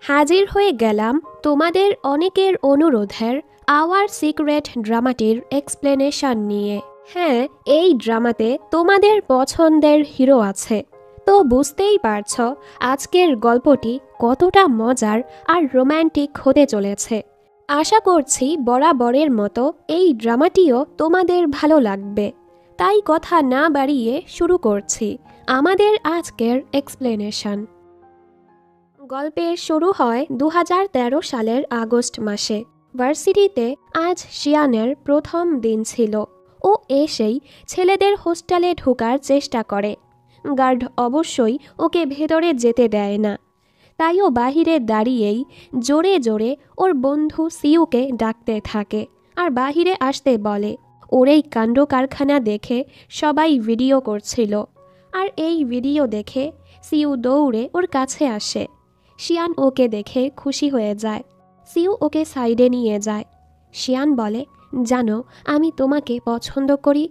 হাজির হয়ে গেলাম তোমাদের অনেকের অনুরোধের আওয়ার সিক্রেট ড্রামাটির এক্সপ্লেনেশন নিয়ে। হ্যাঁ, এই ড্রামাতে তোমাদের পছন্দের হিরো আছে, তো বুঝতেই পারছ আজকের গল্পটি কতটা মজার আর রোম্যান্টিক হতে চলেছে। আশা করছি বরাবরের মতো এই ড্রামাটিও তোমাদের ভালো লাগবে। তাই কথা না বাড়িয়ে শুরু করছি আমাদের আজকের এক্সপ্লেনেশন। গল্পের শুরু হয় 2013 সালের আগস্ট মাসে। ভার্সিটিতে আজ শিয়ানের প্রথম দিন ছিল। ও এসেই ছেলেদের হোস্টেলে ঢোকার চেষ্টা করে। গার্ড অবশ্যই ওকে ভেতরে যেতে দেয় না, তাই ও বাহিরে দাঁড়িয়েই জোরে জোরে ওর বন্ধু সিউকে ডাকতে থাকে আর বাহিরে আসতে বলে। ওর এই কাণ্ড কারখানা দেখে সবাই ভিডিও করছিল, আর এই ভিডিও দেখে সিউ দৌড়ে ওর কাছে আসে। শিয়ান ওকে দেখে খুশি হয়ে যায়। সিউ ওকে সাইডে নিয়ে যায়। শিয়ান বলে, জানো আমি তোমাকে পছন্দ করি।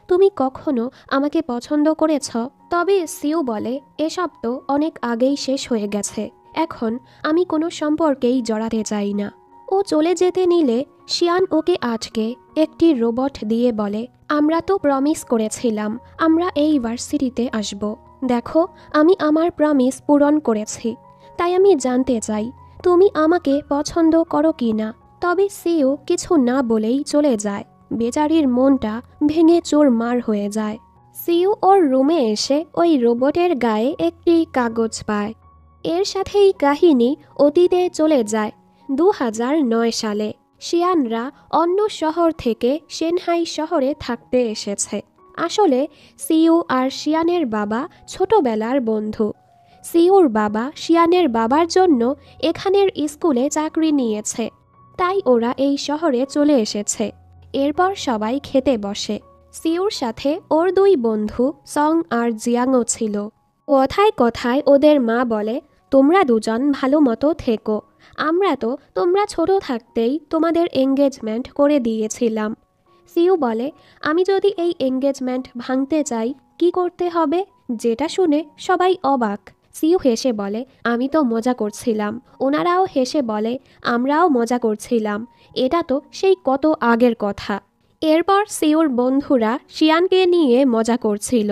তুমি কখনো আমাকে পছন্দ করেছ? তবে সিউ বলে, এসব তো অনেক আগেই শেষ হয়ে গেছে, এখন আমি কোনো সম্পর্কেই জড়াতে চাই না। ও চলে যেতে নিলে শিয়ান ওকে আটকে একটি রোবট দিয়ে বলে, আমরা তো প্রমিস করেছিলাম আমরা এই ভার্সিটিতে আসব। দেখো, আমি আমার প্রমিস পূরণ করেছি, তাই আমি জানতে চাই তুমি আমাকে পছন্দ করো কি না। তবে সিউ কিছু না বলেই চলে যায়। বেচারির মনটা ভেঙে চুরমার হয়ে যায়। সিউ ওর রুমে এসে ওই রোবটের গায়ে একটি কাগজ পায়। এর সাথেই কাহিনী অতীতে চলে যায় 2009 সালে। শিয়ানরা অন্য শহর থেকে সেনহাই শহরে থাকতে এসেছে। আসলে সিউ আর শিয়ানের বাবা ছোটবেলার বন্ধু। সিউর বাবা শিয়ানের বাবার জন্য এখানের স্কুলে চাকরি নিয়েছে, তাই ওরা এই শহরে চলে এসেছে। এরপর সবাই খেতে বসে। সিউর সাথে ওর দুই বন্ধু সং আর জিয়াংও ছিল। কথায় কথায় ওদের মা বলে, তোমরা দুজন ভালো মতো থেকো, আমরা তো তোমরা ছোট থাকতেই তোমাদের এঙ্গেজমেন্ট করে দিয়েছিলাম। সিউ বলে, আমি যদি এই এঙ্গেজমেন্ট ভাঙতে চাই কি করতে হবে? যেটা শুনে সবাই অবাক। সিউ হেসে বলে, আমি তো মজা করছিলাম। ওনারাও হেসে বলে, আমরাও মজা করছিলাম, এটা তো সেই কত আগের কথা। এরপর সিউর বন্ধুরা শিয়ানকে নিয়ে মজা করছিল।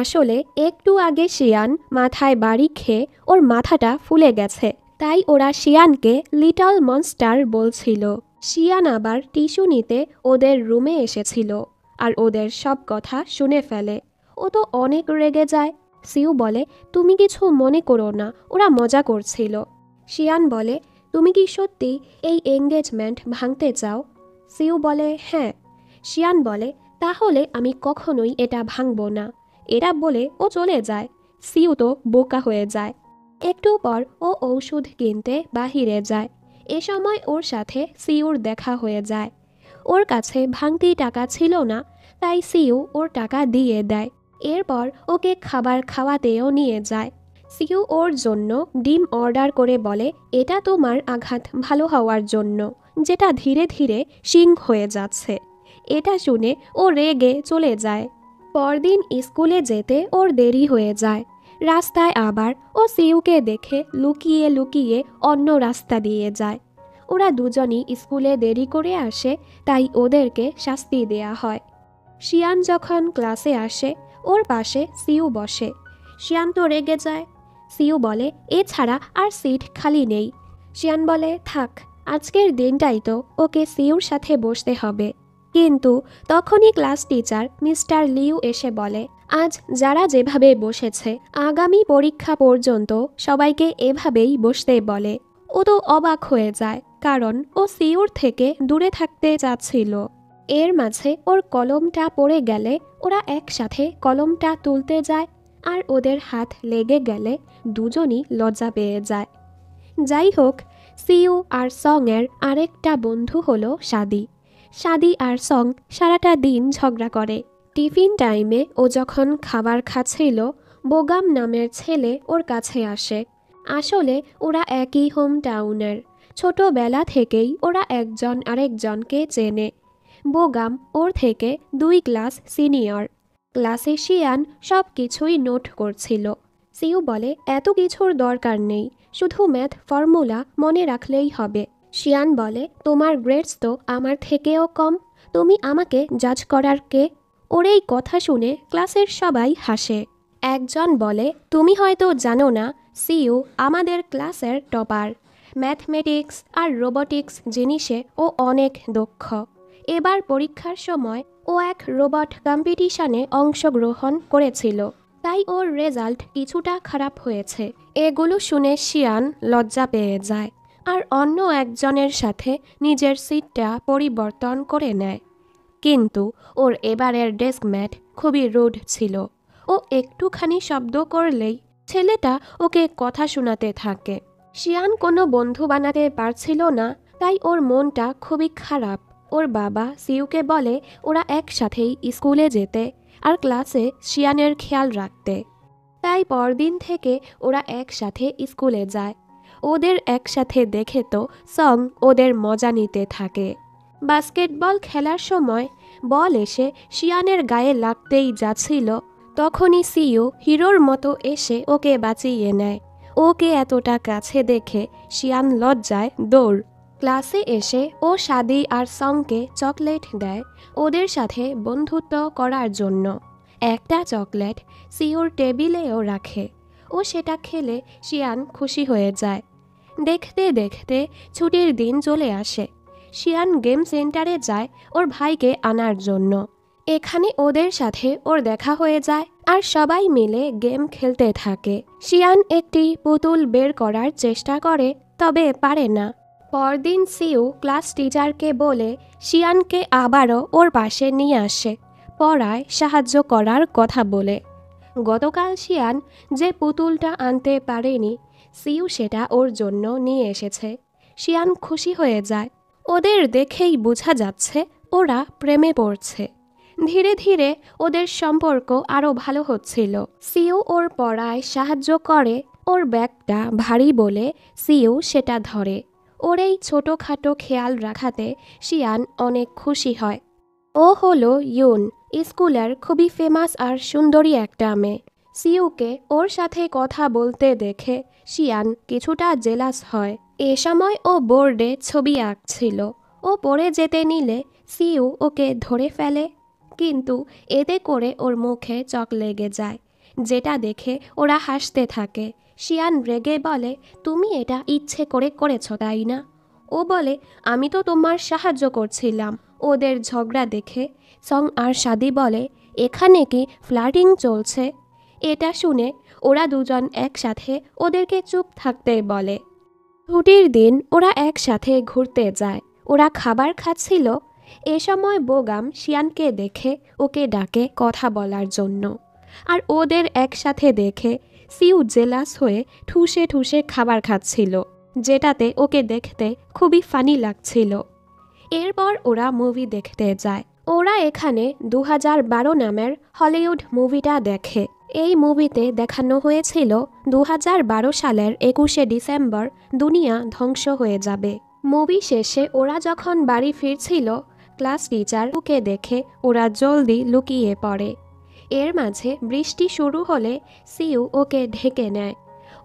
আসলে একটু আগে শিয়ান মাথায় বাড়ি খেয়ে ওর মাথাটা ফুলে গেছে, তাই ওরা শিয়ানকে লিটল মনস্টার বলছিল। শিয়ান আবার টিস্যু নিতে ওদের রুমে এসেছিল আর ওদের সব কথা শুনে ফেলে। ও তো অনেক রেগে যায়। সিউ বলে, তুমি কিছু মনে করো না, ওরা মজা করছিল। শিয়ান বলে, তুমি কি সত্যি এই এঙ্গেজমেন্ট ভাঙতে চাও? সিউ বলে, হ্যাঁ। শিয়ান বলে, তাহলে আমি কখনোই এটা ভাঙব না। এরা বলে ও চলে যায়। সিউ তো বোকা হয়ে যায়। একটু পর ও ঔষধ কিনতে বাহিরে যায়। এ সময় ওর সাথে সিউর দেখা হয়ে যায়। ওর কাছে ভাঙতি টাকা ছিল না, তাই সিউ ওর টাকা দিয়ে দেয়। এরপর ওকে খাবার খাওয়াতেও নিয়ে যায়। সিউ ওর জন্য ডিম অর্ডার করে বলে, এটা তোমার আঘাত ভালো হওয়ার জন্য, যেটা ধীরে ধীরে শিং হয়ে যাচ্ছে। এটা শুনে ও রেগে চলে যায়। পরদিন স্কুলে যেতে ওর দেরি হয়ে যায়। রাস্তায় আবার ও সিউকে দেখে লুকিয়ে লুকিয়ে অন্য রাস্তা দিয়ে যায়। ওরা দুজনই স্কুলে দেরি করে আসে, তাই ওদেরকে শাস্তি দেয়া হয়। শিয়ান যখন ক্লাসে আসে ওর পাশে সিউ বসে। শিয়ান তো রেগে যায়। সিউ বলে, এছাড়া আর সিট খালি নেই। শিয়ান বলে, থাক, আজকের দিনটাই তো ওকে সিউর সাথে বসতে হবে। কিন্তু তখনই ক্লাস টিচার মিস্টার লিউ এসে বলে, আজ যারা যেভাবে বসেছে আগামী পরীক্ষা পর্যন্ত সবাইকে এভাবেই বসতে বলে। ও তো অবাক হয়ে যায়, কারণ ও সিউর থেকে দূরে থাকতে চাচ্ছিল। এর মাঝে ওর কলমটা পড়ে গেলে ওরা একসাথে কলমটা তুলতে যায়, আর ওদের হাত লেগে গেলে দুজনই লজ্জা পেয়ে যায়। যাই হোক, সিউ আর সং এর আরেকটা বন্ধু হলো সাদি। সাদি আর সং সারাটা দিন ঝগড়া করে। টিফিন টাইমে ও যখন খাবার খাচ্ছিল, বোগাম নামের ছেলে ওর কাছে আসে। আসলে ওরা একই হোম টাউনের। ছোটবেলা থেকেই ওরা একজন আরেকজনকে চেনে। বোগাম ওর থেকে 2 ক্লাস সিনিয়র। ক্লাসে শিয়ান সব কিছুই নোট করছিল। সিউ বলে, এত কিছুর দরকার নেই, শুধু ম্যাথ ফর্মুলা মনে রাখলেই হবে। শিয়ান বলে, তোমার গ্রেডস তো আমার থেকেও কম, তুমি আমাকে জাজ করার কে? ওর এই কথা শুনে ক্লাসের সবাই হাসে। একজন বলে, তুমি হয়তো জানো না, সিইউ আমাদের ক্লাসের টপার। ম্যাথমেটিক্স আর রোবোটিক্স জিনিসে ও অনেক দক্ষ। এবার পরীক্ষার সময় ও এক রোবট কম্পিটিশনে অংশগ্রহণ করেছিল, তাই ওর রেজাল্ট কিছুটা খারাপ হয়েছে। এগুলো শুনে শিয়ান লজ্জা পেয়ে যায় আর অন্য একজনের সাথে নিজের সিটটা পরিবর্তন করে নেয়। কিন্তু ওর এবারের ডেস্কমেট খুবই রুড ছিল। ও একটুখানি শব্দ করলেই ছেলেটা ওকে কথা শোনাতে থাকে। শিয়ান কোনো বন্ধু বানাতে পারছিল না, তাই ওর মনটা খুবই খারাপ। ওর বাবা সিউকে বলে ওরা একসাথেই স্কুলে যেতে আর ক্লাসে শিয়ানের খেয়াল রাখতে। তাই পরদিন থেকে ওরা একসাথে স্কুলে যায়। ওদের একসাথে দেখে তো সং ওদের মজা নিতে থাকে। বাস্কেটবল খেলার সময় বল এসে শিয়ানের গায়ে লাগতেই যাচ্ছিল, তখনই সিইউ হিরোর মতো এসে ওকে বাঁচিয়ে নেয়। ওকে এতটা কাছে দেখে শিয়ান লজ্জায় দৌড়। ক্লাসে এসে ও সাদি আর সংকে চকলেট দেয় ওদের সাথে বন্ধুত্ব করার জন্য। একটা চকলেট সিইউর টেবিলেও রাখে। ও সেটা খেলে শিয়ান খুশি হয়ে যায়। দেখতে দেখতে ছুটির দিন চলে আসে। শিয়ান গেম সেন্টারে যায় ওর ভাইকে আনার জন্য। এখানে ওদের সাথে ওর দেখা হয়ে যায় আর সবাই মিলে গেম খেলতে থাকে। শিয়ান একটি পুতুল বের করার চেষ্টা করে, তবে পারে না। পরদিন সিইউ ক্লাস টিচারকে বলে শিয়ানকে আবারও ওর পাশে নিয়ে আসে, পড়ায় সাহায্য করার কথা বলে। গতকাল শিয়ান যে পুতুলটা আনতে পারেনি, সিইউ সেটা ওর জন্য নিয়ে এসেছে। শিয়ান খুশি হয়ে যায়। ওদের দেখেই বোঝা যাচ্ছে ওরা প্রেমে পড়ছে। ধীরে ধীরে ওদের সম্পর্ক আরও ভালো হচ্ছিল। সিইউ ওর পড়ায় সাহায্য করে। ওর ব্যাগটা ভারী বলে সিইউ সেটা ধরে। ওর এই ছোটোখাটো খেয়াল রাখাতে শিয়ান অনেক খুশি হয়। ও হলো ইউন, স্কুলের খুবই ফেমাস আর সুন্দরী একটা মেয়ে। সিইউকে ওর সাথে কথা বলতে দেখে শিয়ান কিছুটা জেলাস হয়। এ সময় ও বোর্ডে ছবি আঁকছিল। ও পড়ে যেতে নিলে সিইউ ওকে ধরে ফেলে, কিন্তু এতে করে ওর মুখে চক লেগে যায়, যেটা দেখে ওরা হাসতে থাকে। শিয়ান রেগে বলে, তুমি এটা ইচ্ছে করে করেছো তাই না? ও বলে, আমি তো তোমার সাহায্য করছিলাম। ওদের ঝগড়া দেখে সং আর সাদি বলে, এখানে কি ফ্লার্টিং চলছে? এটা শুনে ওরা দুজন একসাথে ওদেরকে চুপ থাকতে বলে। ছুটির দিন ওরা একসাথে ঘুরতে যায়। ওরা খাবার খাচ্ছিল। এ সময় বোগাম শিয়ানকে দেখে ওকে ডাকে কথা বলার জন্য। আর ওদের একসাথে দেখে সিউ জেলাস হয়ে ঠুসে ঠুসে খাবার খাচ্ছিল, যেটাতে ওকে দেখতে খুবই ফানি লাগছিল। এরপর ওরা মুভি দেখতে যায়। ওরা এখানে 2012 নামের হলিউড মুভিটা দেখে। এই মুভিতে দেখানো হয়েছিল 2012 সালের 21শে ডিসেম্বর দুনিয়া ধ্বংস হয়ে যাবে। মুভি শেষে ওরা যখন বাড়ি ফিরছিল, ক্লাস টিচার ওকে দেখে ওরা জলদি লুকিয়ে পড়ে। এর মাঝে বৃষ্টি শুরু হলে সিউ ওকে ঢেকে নেয়।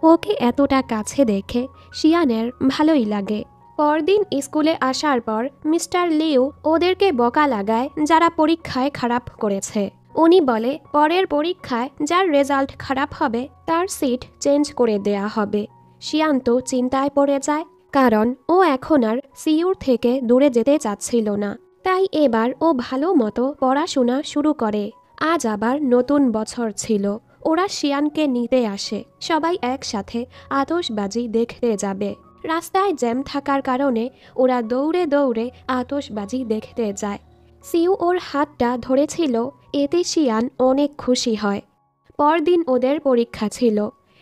ওকে এতটা কাছে দেখে শিয়ানের ভালোই লাগে। পরদিন স্কুলে আসার পর মিস্টার লিউ ওদেরকে বকা লাগায় যারা পরীক্ষায় খারাপ করেছে। উনি বলে, পরের পরীক্ষায় যার রেজাল্ট খারাপ হবে তার সিট চেঞ্জ করে দেয়া হবে। শিয়ান তো চিন্তায় পড়ে যায়, কারণ ও এখন আর সিইউর থেকে দূরে যেতে চাচ্ছিল না। তাই এবার ও ভালো মতো পড়াশোনা শুরু করে। আজ আবার নতুন বছর ছিল। ওরা শিয়ানকে নিতে আসে। সবাই একসাথে আতশবাজি দেখতে যাবে। রাস্তায় জ্যাম থাকার কারণে ওরা দৌড়ে দৌড়ে আতশবাজি দেখতে যায়। সিউ ওর হাতটা ধরেছিল, এতে শিয়ান অনেক খুশি হয়। পরদিন ওদের পরীক্ষা ছিল।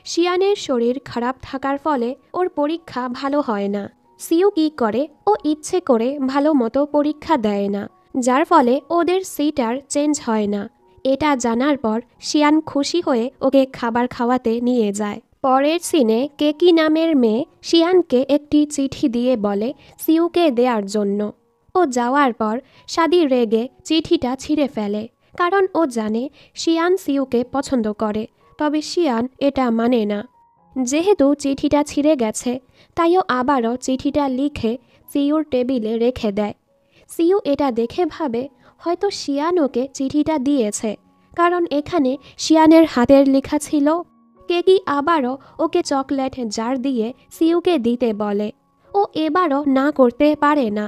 শিয়ানের শরীর খারাপ থাকার ফলে ওর পরীক্ষা ভালো হয় না। সিউ কি করে, ও ইচ্ছে করে ভালো মতো পরীক্ষা দেয় না, যার ফলে ওদের সিট আর চেঞ্জ হয় না। এটা জানার পর শিয়ান খুশি হয়ে ওকে খাবার খাওয়াতে নিয়ে যায়। পরের সিনে কেকি নামের মেয়ে শিয়ানকে একটি চিঠি দিয়ে বলে সিউকে দেওয়ার জন্য। ও যাওয়ার পর সাদি রেগে চিঠিটা ছিঁড়ে ফেলে, কারণ ও জানে শিয়ান সিউকে পছন্দ করে, তবে শিয়ান এটা মানে না। যেহেতু চিঠিটা ছিঁড়ে গেছে, তাইও আবারও চিঠিটা লিখে সিউর টেবিলে রেখে দেয়। সিউ এটা দেখে ভাবে হয়তো শিয়ান ওকে চিঠিটা দিয়েছে, কারণ এখানে শিয়ানের হাতের লেখা ছিল। কেকি আবারও ওকে চকলেট জার দিয়ে সিউকে দিতে বলে। ও এবারও না করতে পারে না।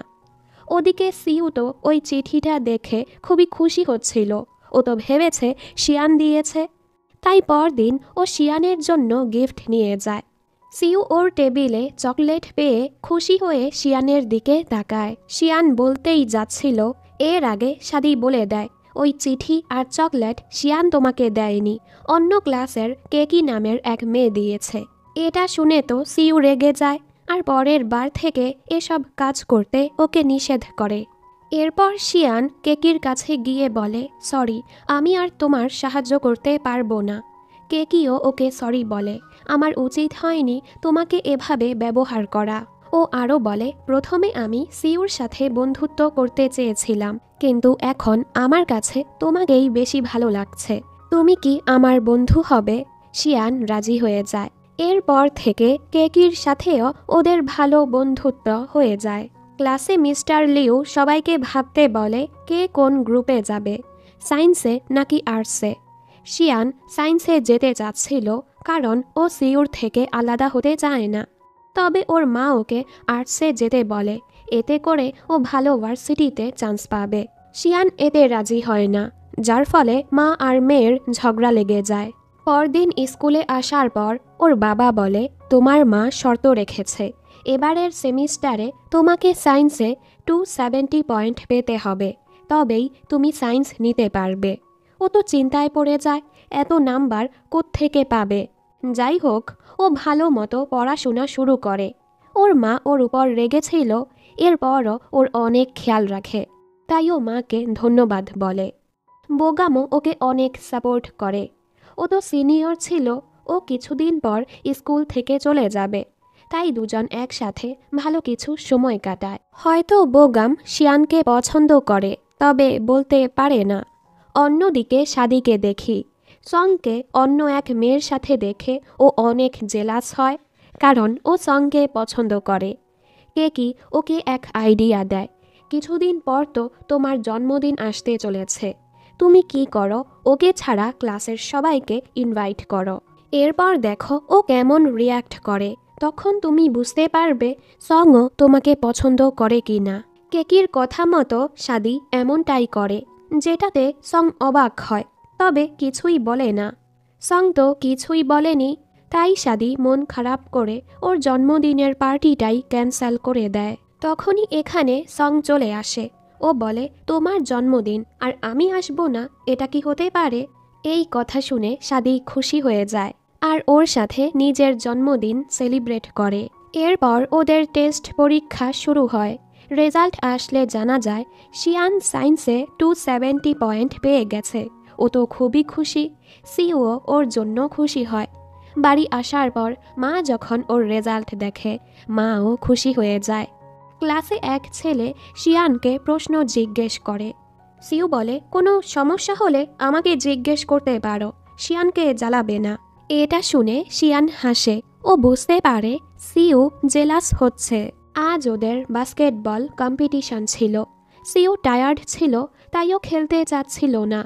ওদিকে সিউ তো ওই চিঠিটা দেখে খুবই খুশি হচ্ছিল। ও তো ভেবেছে শিয়ান দিয়েছে। তাই পরদিন ও শিয়ানের জন্য গিফট নিয়ে যায়। সিউ ওর টেবিলে চকলেট পেয়ে খুশি হয়ে শিয়ানের দিকে তাকায়। শিয়ান বলতেই যাচ্ছিল, এর আগে সাদি বলে দেয় ওই চিঠি আর চকলেট শিয়ান তোমাকে দেয়নি, অন্য ক্লাসের কেকি নামের এক মেয়ে দিয়েছে। এটা শুনে তো সিউ রেগে যায় আর পরের বার থেকে এসব কাজ করতে ওকে নিষেধ করে। এরপর শিয়ান কেকির কাছে গিয়ে বলে, সরি, আমি আর তোমার সাহায্য করতে পারবো না। কেকিও ওকে সরি বলে, আমার উচিত হয়নি তোমাকে এভাবে ব্যবহার করা। ও আরও বলে, প্রথমে আমি সিউর সাথে বন্ধুত্ব করতে চেয়েছিলাম, কিন্তু এখন আমার কাছে তোমাকেই বেশি ভালো লাগছে। তুমি কি আমার বন্ধু হবে? শিয়ান রাজি হয়ে যায়। এরপর থেকে কেকির সাথেও ওদের ভালো বন্ধুত্ব হয়ে যায়। ক্লাসে মিস্টার লিউ সবাইকে ভাবতে বলে কে কোন গ্রুপে যাবে, সায়েন্সে নাকি আর্টসে। শিয়ান সায়েন্সে যেতে চাচ্ছিল, কারণ ও সিউর থেকে আলাদা হতে চায় না। তবে ওর মা ওকে আর্টসে যেতে বলে, এতে করে ও ভালো ভার্সিটিতে চান্স পাবে। শিয়ান এতে রাজি হয় না, যার ফলে মা আর মেয়ের ঝগড়া লেগে যায়। পরদিন স্কুলে আসার পর ওর বাবা বলে, তোমার মা শর্ত রেখেছে, এবারের সেমিস্টারে তোমাকে সায়েন্সে 270 পয়েন্ট পেতে হবে, তবেই তুমি সায়েন্স নিতে পারবে। ও তো চিন্তায় পড়ে যায়, এত নাম্বার কোত্থেকে পাবে। যাই হোক, ও ভালো মতো পড়াশোনা শুরু করে। ওর মা ওর উপর রেগেছিল, এরপরও ওর অনেক খেয়াল রাখে, তাই ও মাকে ধন্যবাদ বলে। বোগামো ওকে অনেক সাপোর্ট করে। ও তো সিনিয়র ছিল, ও কিছুদিন পর স্কুল থেকে চলে যাবে, তাই দুজন একসাথে ভালো কিছু সময় কাটায়। হয়তো বোগাম শিয়ানকে পছন্দ করে, তবে বলতে পারে না। অন্যদিকে সাদিকে দেখি, সংকে অন্য এক মেয়ের সাথে দেখে ও অনেক জেলাস হয়, কারণ ও সংকে পছন্দ করে। কেকি ওকে এক আইডিয়া দেয়, কিছুদিন পর তো তোমার জন্মদিন আসতে চলেছে, তুমি কি করো, ওকে ছাড়া ক্লাসের সবাইকে ইনভাইট করো। এরপর দেখো ও কেমন রিয়্যাক্ট করে, তখন তুমি বুঝতে পারবে সংও তোমাকে পছন্দ করে কি না। কেকির কথা মতো সাদি এমনটাই করে, যেটাতে সং অবাক হয়, তবে কিছুই বলে না। সং তো কিছুই বলেনি, তাই সাদি মন খারাপ করে ওর জন্মদিনের পার্টিটাই ক্যান্সেল করে দেয়। তখনই এখানে সং চলে আসে। ও বলে, তোমার জন্মদিন আর আমি আসবো না, এটা কি হতে পারে? এই কথা শুনে সাদি খুশি হয়ে যায় আর ওর সাথে নিজের জন্মদিন সেলিব্রেট করে। এরপর ওদের টেস্ট পরীক্ষা শুরু হয়। রেজাল্ট আসলে জানা যায় শিয়ান সায়েন্সে 270 পয়েন্ট পেয়ে গেছে। ও তো খুবই খুশি, সিও ওর জন্য খুশি হয়। বাড়ি আসার পর মা যখন ওর রেজাল্ট দেখে, মাও খুশি হয়ে যায়। ক্লাসে এক ছেলে শিয়ানকে প্রশ্ন জিজ্ঞেস করে। সিউ বলে, কোনো সমস্যা হলে আমাকে জিজ্ঞেস করতে পারো, শিয়ানকে জ্বালাবে না। এটা শুনে শিয়ান হাসে। ও বুঝতে পারে সিউ জেলাস হচ্ছে। আজ ওদের বাস্কেটবল কম্পিটিশন ছিল। সিউ টায়ার্ড ছিল, তাইও খেলতে চাচ্ছিল না।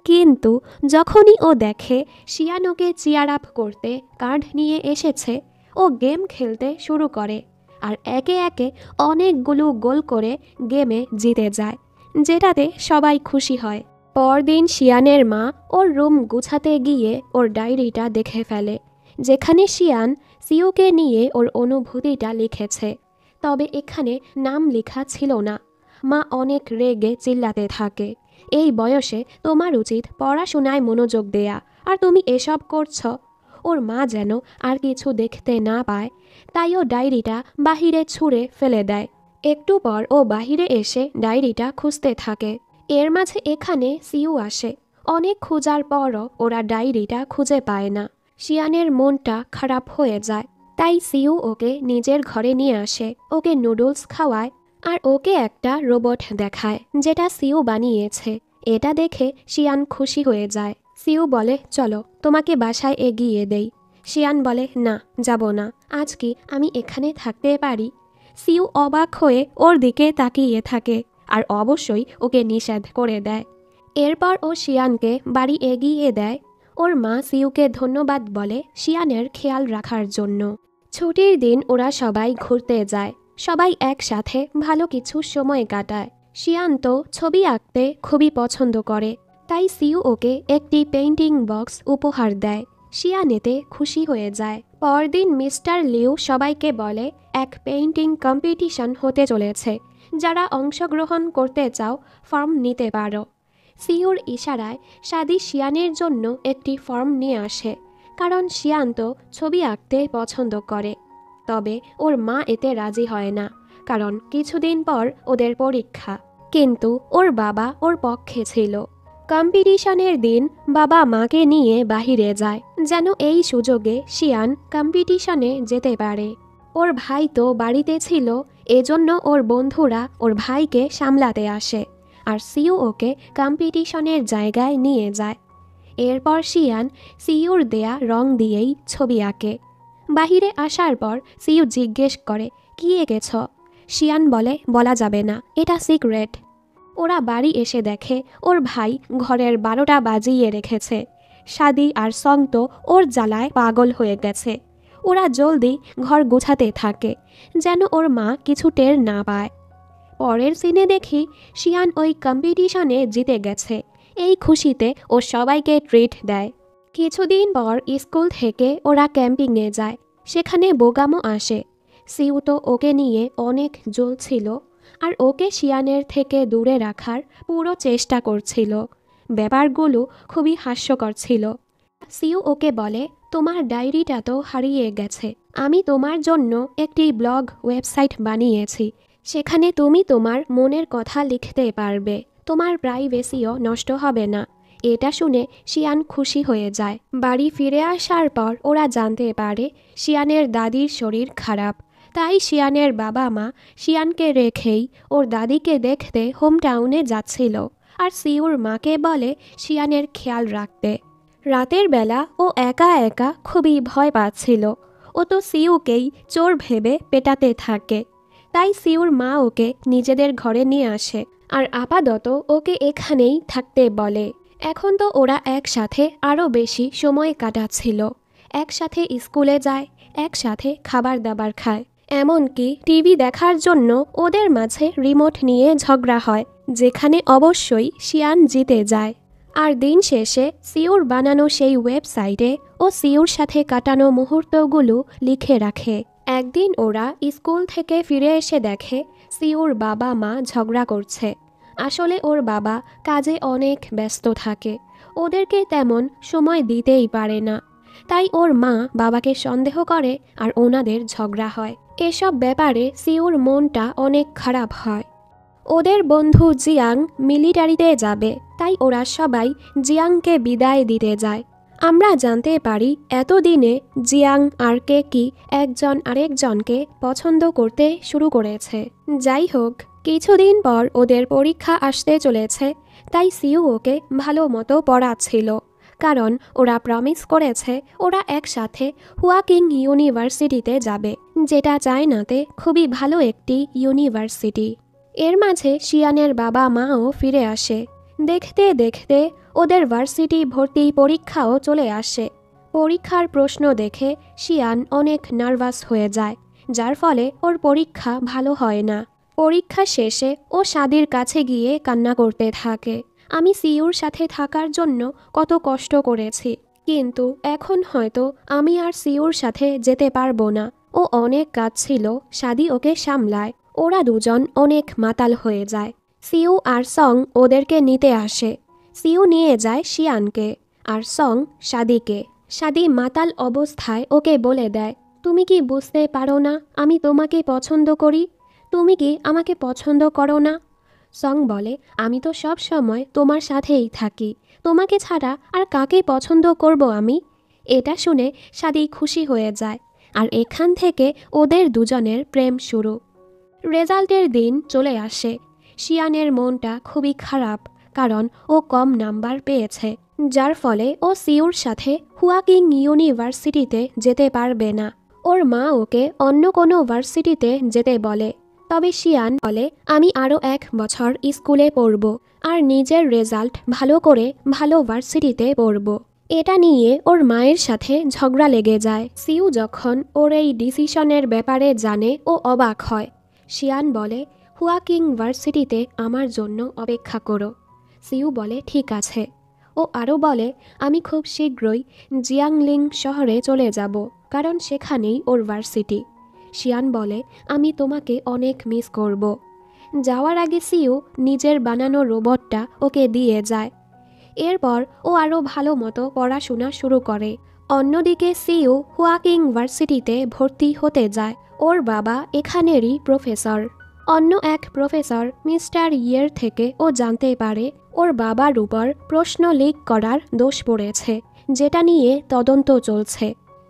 কিন্তু যখনই ও দেখে শিয়ান ওকে চিয়ার আপ করতে কার্ড নিয়ে এসেছে, ও গেম খেলতে শুরু করে আর একে একে অনেকগুলো গোল করে গেমে জিতে যায়, যেটাতে সবাই খুশি হয়। পরদিন শিয়ানের মা ওর রুম গুছাতে গিয়ে ওর ডায়েরিটা দেখে ফেলে, যেখানে শিয়ান সিউকে নিয়ে ওর অনুভূতিটা লিখেছে, তবে এখানে নাম লেখা ছিল না। মা অনেক রেগে চিল্লাতে থাকে, এই বয়সে তোমার উচিত পড়াশোনায় মনোযোগ দেয়া, আর তুমি এসব করছো। ওর মা যেন আর কিছু দেখতে না পায়, তাই ও ডায়েরিটা বাহিরে ছুঁড়ে ফেলে দেয়। একটু পর ও বাহিরে এসে ডায়েরিটা খুঁজতে থাকে। এর মাঝে এখানে সিউ আসে। অনেক খোঁজার পরও ওরা ডায়েরিটা খুঁজে পায় না। শিয়ানের মনটা খারাপ হয়ে যায়, তাই সিউ ওকে নিজের ঘরে নিয়ে আসে, ওকে নুডলস খাওয়ায় আর ওকে একটা রোবট দেখায়, যেটা সিউ বানিয়েছে। এটা দেখে শিয়ান খুশি হয়ে যায়। সিউ বলে, চলো তোমাকে বাসায় এগিয়ে দেই। শিয়ান বলে, না, যাব না। আজ কি আমি এখানে থাকতে পারি? সিউ অবাক হয়ে ওর দিকে তাকিয়ে থাকে আর অবশ্যই ওকে নিষেধ করে দেয়। এরপর ও শিয়ানকে বাড়ি এগিয়ে দেয়। ওর মা সিউকে ধন্যবাদ বলে শিয়ানের খেয়াল রাখার জন্য। ছুটির দিন ওরা সবাই ঘুরতে যায়। সবাই একসাথে ভালো কিছু সময় কাটায়। শিয়ান তো ছবি আঁকতে খুবই পছন্দ করে, তাই সিউ ওকে একটি পেইন্টিং বক্স উপহার দেয়। শিয়ান এতে খুশি হয়ে যায়। পরদিন মিস্টার লিউ সবাইকে বলে, এক পেইন্টিং কম্পিটিশন হতে চলেছে। যারা অংশগ্রহণ করতে চাও ফর্ম নিতে পারো। সিউর ইশারায় সাদি শিয়ানের জন্য একটি ফর্ম নিয়ে আসে, কারণ শিয়ান তো ছবি আঁকতে পছন্দ করে। তবে ওর মা এতে রাজি হয় না, কারণ কিছুদিন পর ওদের পরীক্ষা। কিন্তু ওর বাবা ওর পক্ষে ছিল। কম্পিটিশনের দিন বাবা মাকে নিয়ে বাহিরে যায়, যেন এই সুযোগে শিয়ান কম্পিটিশনে যেতে পারে। ওর ভাই তো বাড়িতে ছিল, এজন্য ওর বন্ধুরা ওর ভাইকে সামলাতে আসে, আর সিউ ওকে কম্পিটিশনের জায়গায় নিয়ে যায়। এরপর শিয়ান সিউর দেয়া রং দিয়েই ছবি আঁকে। বাহিরে আসার পর সিউ জিজ্ঞেস করে, কি এঁকেছ? শিয়ান বলে, বলা যাবে না, এটা সিক্রেট। ওরা বাড়ি এসে দেখে ওর ভাই ঘরের 12টা বাজিয়ে রেখেছে। সাদি আর সং তো ওর জ্বালায় পাগল হয়ে গেছে। ওরা জলদি ঘর গুছাতে থাকে, যেন ওর মা কিছু টের না পায়। পরের সিনে দেখি শিয়ান ওই কম্পিটিশনে জিতে গেছে। এই খুশিতে ও সবাইকে ট্রিট দেয়। কিছুদিন পর স্কুল থেকে ওরা ক্যাম্পিংয়ে যায়। সেখানে বোগামও আসে। সিউ তো ওকে নিয়ে অনেক জ্বলছিল, আর ওকে শিয়ানের থেকে দূরে রাখার পুরো চেষ্টা করছিল। ব্যাপারগুলো খুবই হাস্যকর ছিল। সিউ ওকে বলে, তোমার ডায়েরিটা তো হারিয়ে গেছে। আমি তোমার জন্য একটি ব্লগ ওয়েবসাইট বানিয়েছি। সেখানে তুমি তোমার মনের কথা লিখতে পারবে। তোমার প্রাইভেসিও নষ্ট হবে না। এটা শুনে শিয়ান খুশি হয়ে যায়। বাড়ি ফিরে আসার পর ওরা জানতে পারে শিয়ানের দাদির শরীর খারাপ। তাই শিয়ানের বাবা মা শিয়ানকে রেখেই ওর দাদিকে দেখতে হোম টাউনে যাচ্ছিল, আর সিউর মাকে বলে শিয়ানের খেয়াল রাখতে। রাতের বেলা ও একা একা খুবই ভয় পাচ্ছিল। ও তো সিউকেই চোর ভেবে পেটাতে থাকে। তাই সিউর মা ওকে নিজেদের ঘরে নিয়ে আসে, আর আপাতত ওকে এখানেই থাকতে বলে। এখন তো ওরা একসাথে আরও বেশি সময় কাটাচ্ছিল। একসাথে স্কুলে যায়, একসাথে খাবার দাবার খায়। এমনকি টিভি দেখার জন্য ওদের মাঝে রিমোট নিয়ে ঝগড়া হয়, যেখানে অবশ্যই শিয়ান জিতে যায়। আর দিন শেষে সিউর বানানো সেই ওয়েবসাইটে ও সিউর সাথে কাটানো মুহূর্তগুলো লিখে রাখে। একদিন ওরা স্কুল থেকে ফিরে এসে দেখে সিউর বাবা মা ঝগড়া করছে। আসলে ওর বাবা কাজে অনেক ব্যস্ত থাকে, ওদেরকে তেমন সময় দিতেই পারে না। তাই ওর মা বাবাকে সন্দেহ করে আর ওনাদের ঝগড়া হয়। এসব ব্যাপারে সিউর মনটা অনেক খারাপ হয়। ওদের বন্ধু জিয়াং মিলিটারিতে যাবে, তাই ওরা সবাই জিয়াংকে বিদায় দিতে যায়। আমরা জানতে পারি এতদিনে জিয়াং আর কেকি একজন আরেকজনকে পছন্দ করতে শুরু করেছে। যাই হোক, কিছুদিন পর ওদের পরীক্ষা আসতে চলেছে, তাই সিউ ওকে ভালো মতো পড়াচ্ছিল, কারণ ওরা প্রমিস করেছে ওরা একসাথে হুয়াকিং ইউনিভার্সিটিতে যাবে, যেটা চায়নাতে খুবই ভালো একটি ইউনিভার্সিটি। এর মাঝে শিয়ানের বাবা মাও ফিরে আসে। দেখতে দেখতে ওদের ভার্সিটি ভর্তি পরীক্ষাও চলে আসে। পরীক্ষার প্রশ্ন দেখে শিয়ান অনেক নার্ভাস হয়ে যায়, যার ফলে ওর পরীক্ষা ভালো হয় না। পরীক্ষা শেষে ও সাদির কাছে গিয়ে কান্না করতে থাকে। আমি সিউর সাথে থাকার জন্য কত কষ্ট করেছি, কিন্তু এখন হয়তো আমি আর সিউর সাথে যেতে পারবো না। ও অনেক কাজ ছিল, সাদি ওকে সামলায়। ওরা দুজন অনেক মাতাল হয়ে যায়। সিউ আর সং ওদেরকে নিতে আসে। সিউ নিয়ে যায় শিয়ানকে, আর সং সাদিকে। সাদি মাতাল অবস্থায় ওকে বলে দেয়, তুমি কি বুঝতে পারো না আমি তোমাকে পছন্দ করি? তুমি কি আমাকে পছন্দ করো না? সং বলে, আমি তো সব সময় তোমার সাথেই থাকি, তোমাকে ছাড়া আর কাকে পছন্দ করব আমি? এটা শুনে সাদি খুশি হয়ে যায়, আর এখান থেকে ওদের দুজনের প্রেম শুরু। রেজাল্টের দিন চলে আসে। শিয়ানের মনটা খুবই খারাপ, কারণ ও কম নাম্বার পেয়েছে, যার ফলে ও সিউর সাথে হুয়াকিং ইউনিভার্সিটিতে যেতে পারবে না। ওর মা ওকে অন্য কোনো ভার্সিটিতে যেতে বলে। তবে শিয়ান বলে, আমি আরও 1 বছর স্কুলে পড়ব আর নিজের রেজাল্ট ভালো করে ভালো ভার্সিটিতে পড়ব। এটা নিয়ে ওর মায়ের সাথে ঝগড়া লেগে যায়। সিউ যখন ওর এই ডিসিশনের ব্যাপারে জানে ও অবাক হয়। শিয়ান বলে, হুয়াকিং ভার্সিটিতে আমার জন্য অপেক্ষা করো। সিউ বলে, ঠিক আছে। ও আরও বলে, আমি খুব শীঘ্রই জিয়াংলিং শহরে চলে যাব, কারণ সেখানেই ওর ভার্সিটি। শিয়ান বলে, আমি তোমাকে অনেক মিস করব। যাওয়ার আগে সিউ নিজের বানানো রোবটটা ওকে দিয়ে যায়। এরপর ও আরও ভালো মতো পড়াশোনা শুরু করে। অন্যদিকে সিউ হুয়াকিং ভার্সিটিতে ভর্তি হতে যায়। ওর বাবা এখানেরই প্রফেসর। অন্য এক প্রফেসর মিস্টার ইয়ের থেকে ও জানতে পারে ওর বাবার উপর প্রশ্ন লিক করার দোষ পড়েছে, যেটা নিয়ে তদন্ত চলছে।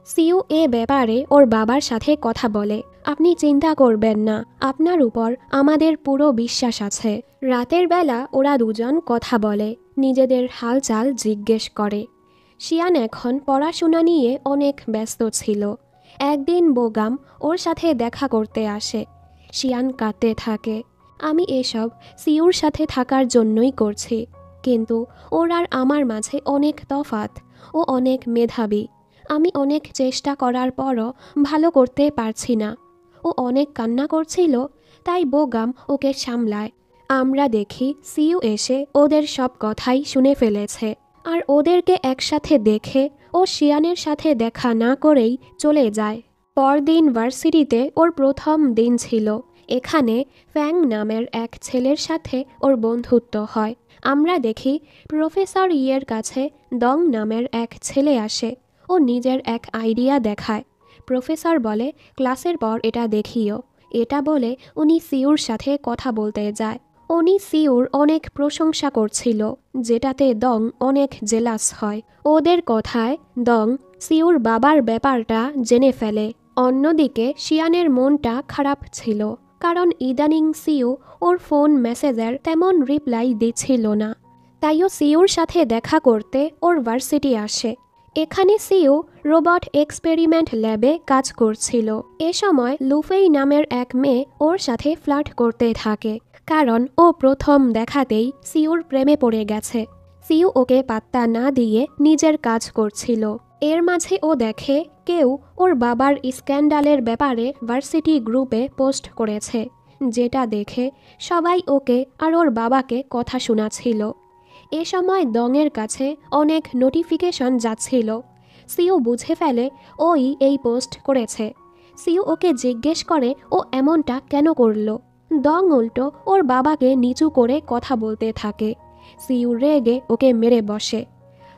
সিউ এ ব্যাপারে ওর বাবার সাথে কথা বলে, আপনি চিন্তা করবেন না, আপনার উপর আমাদের পুরো বিশ্বাস আছে। রাতের বেলা ওরা দুজন কথা বলে, নিজেদের হালচাল জিজ্ঞেস করে। শিয়ান এখন পড়াশোনা নিয়ে অনেক ব্যস্ত ছিল। একদিন বোগাম ওর সাথে দেখা করতে আসে। শিয়ান কাঁদতে থাকে, আমি এসব সিউর সাথে থাকার জন্যই করছি, কিন্তু ওর আর আমার মাঝে অনেক তফাৎ। ও অনেক মেধাবী, আমি অনেক চেষ্টা করার পরও ভালো করতে পারছি না। ও অনেক কান্না করছিল, তাই বোগাম ওকে সামলায়। আমরা দেখি সিউ এসে ওদের সব কথাই শুনে ফেলেছে, আর ওদেরকে একসাথে দেখে ও শিয়ানের সাথে দেখা না করেই চলে যায়। পরদিন ভার্সিটিতে ওর প্রথম দিন ছিল। এখানে ফ্যাং নামের এক ছেলের সাথে ওর বন্ধুত্ব হয়। আমরা দেখি প্রফেসর ইয়ের কাছে দং নামের এক ছেলে আসে। ও নিজের এক আইডিয়া দেখায়। প্রফেসর বলে, ক্লাসের পর এটা দেখিও। এটা বলে উনি সিউর সাথে কথা বলতে যায়। উনি সিউর অনেক প্রশংসা করছিল, যেটাতে দং অনেক জেলাস হয়। ওদের কথায় দং সিউর বাবার ব্যাপারটা জেনে ফেলে। অন্যদিকে শিয়ানের মনটা খারাপ ছিল, কারণ ইদানিং সিউ ওর ফোন মেসেজের তেমন রিপ্লাই দিচ্ছিল না। তাইও সিউর সাথে দেখা করতে ওর ভার্সিটি আসে। এখানে সিউ রোবট এক্সপেরিমেন্ট ল্যাবে কাজ করছিল। এ সময় লুফেই নামের এক মেয়ে ওর সাথে ফ্লার্ট করতে থাকে, কারণ ও প্রথম দেখাতেই সিউর প্রেমে পড়ে গেছে। সিউ ওকে পাত্তা না দিয়ে নিজের কাজ করছিল। এর মাঝে ও দেখে কেউ ওর বাবার স্ক্যান্ডালের ব্যাপারে ভার্সিটি গ্রুপে পোস্ট করেছে, যেটা দেখে সবাই ওকে আর ওর বাবাকে কথা শোনাচ্ছিল। এ সময় দংয়ের কাছে অনেক নোটিফিকেশন যাচ্ছিল। সিউ বুঝে ফেলে ওই এই পোস্ট করেছে। সিউ ওকে জিজ্ঞেস করে ও এমনটা কেন করলো। দং উল্টো ওর বাবাকে নিচু করে কথা বলতে থাকে। সিউ রেগে ওকে মেরে বসে।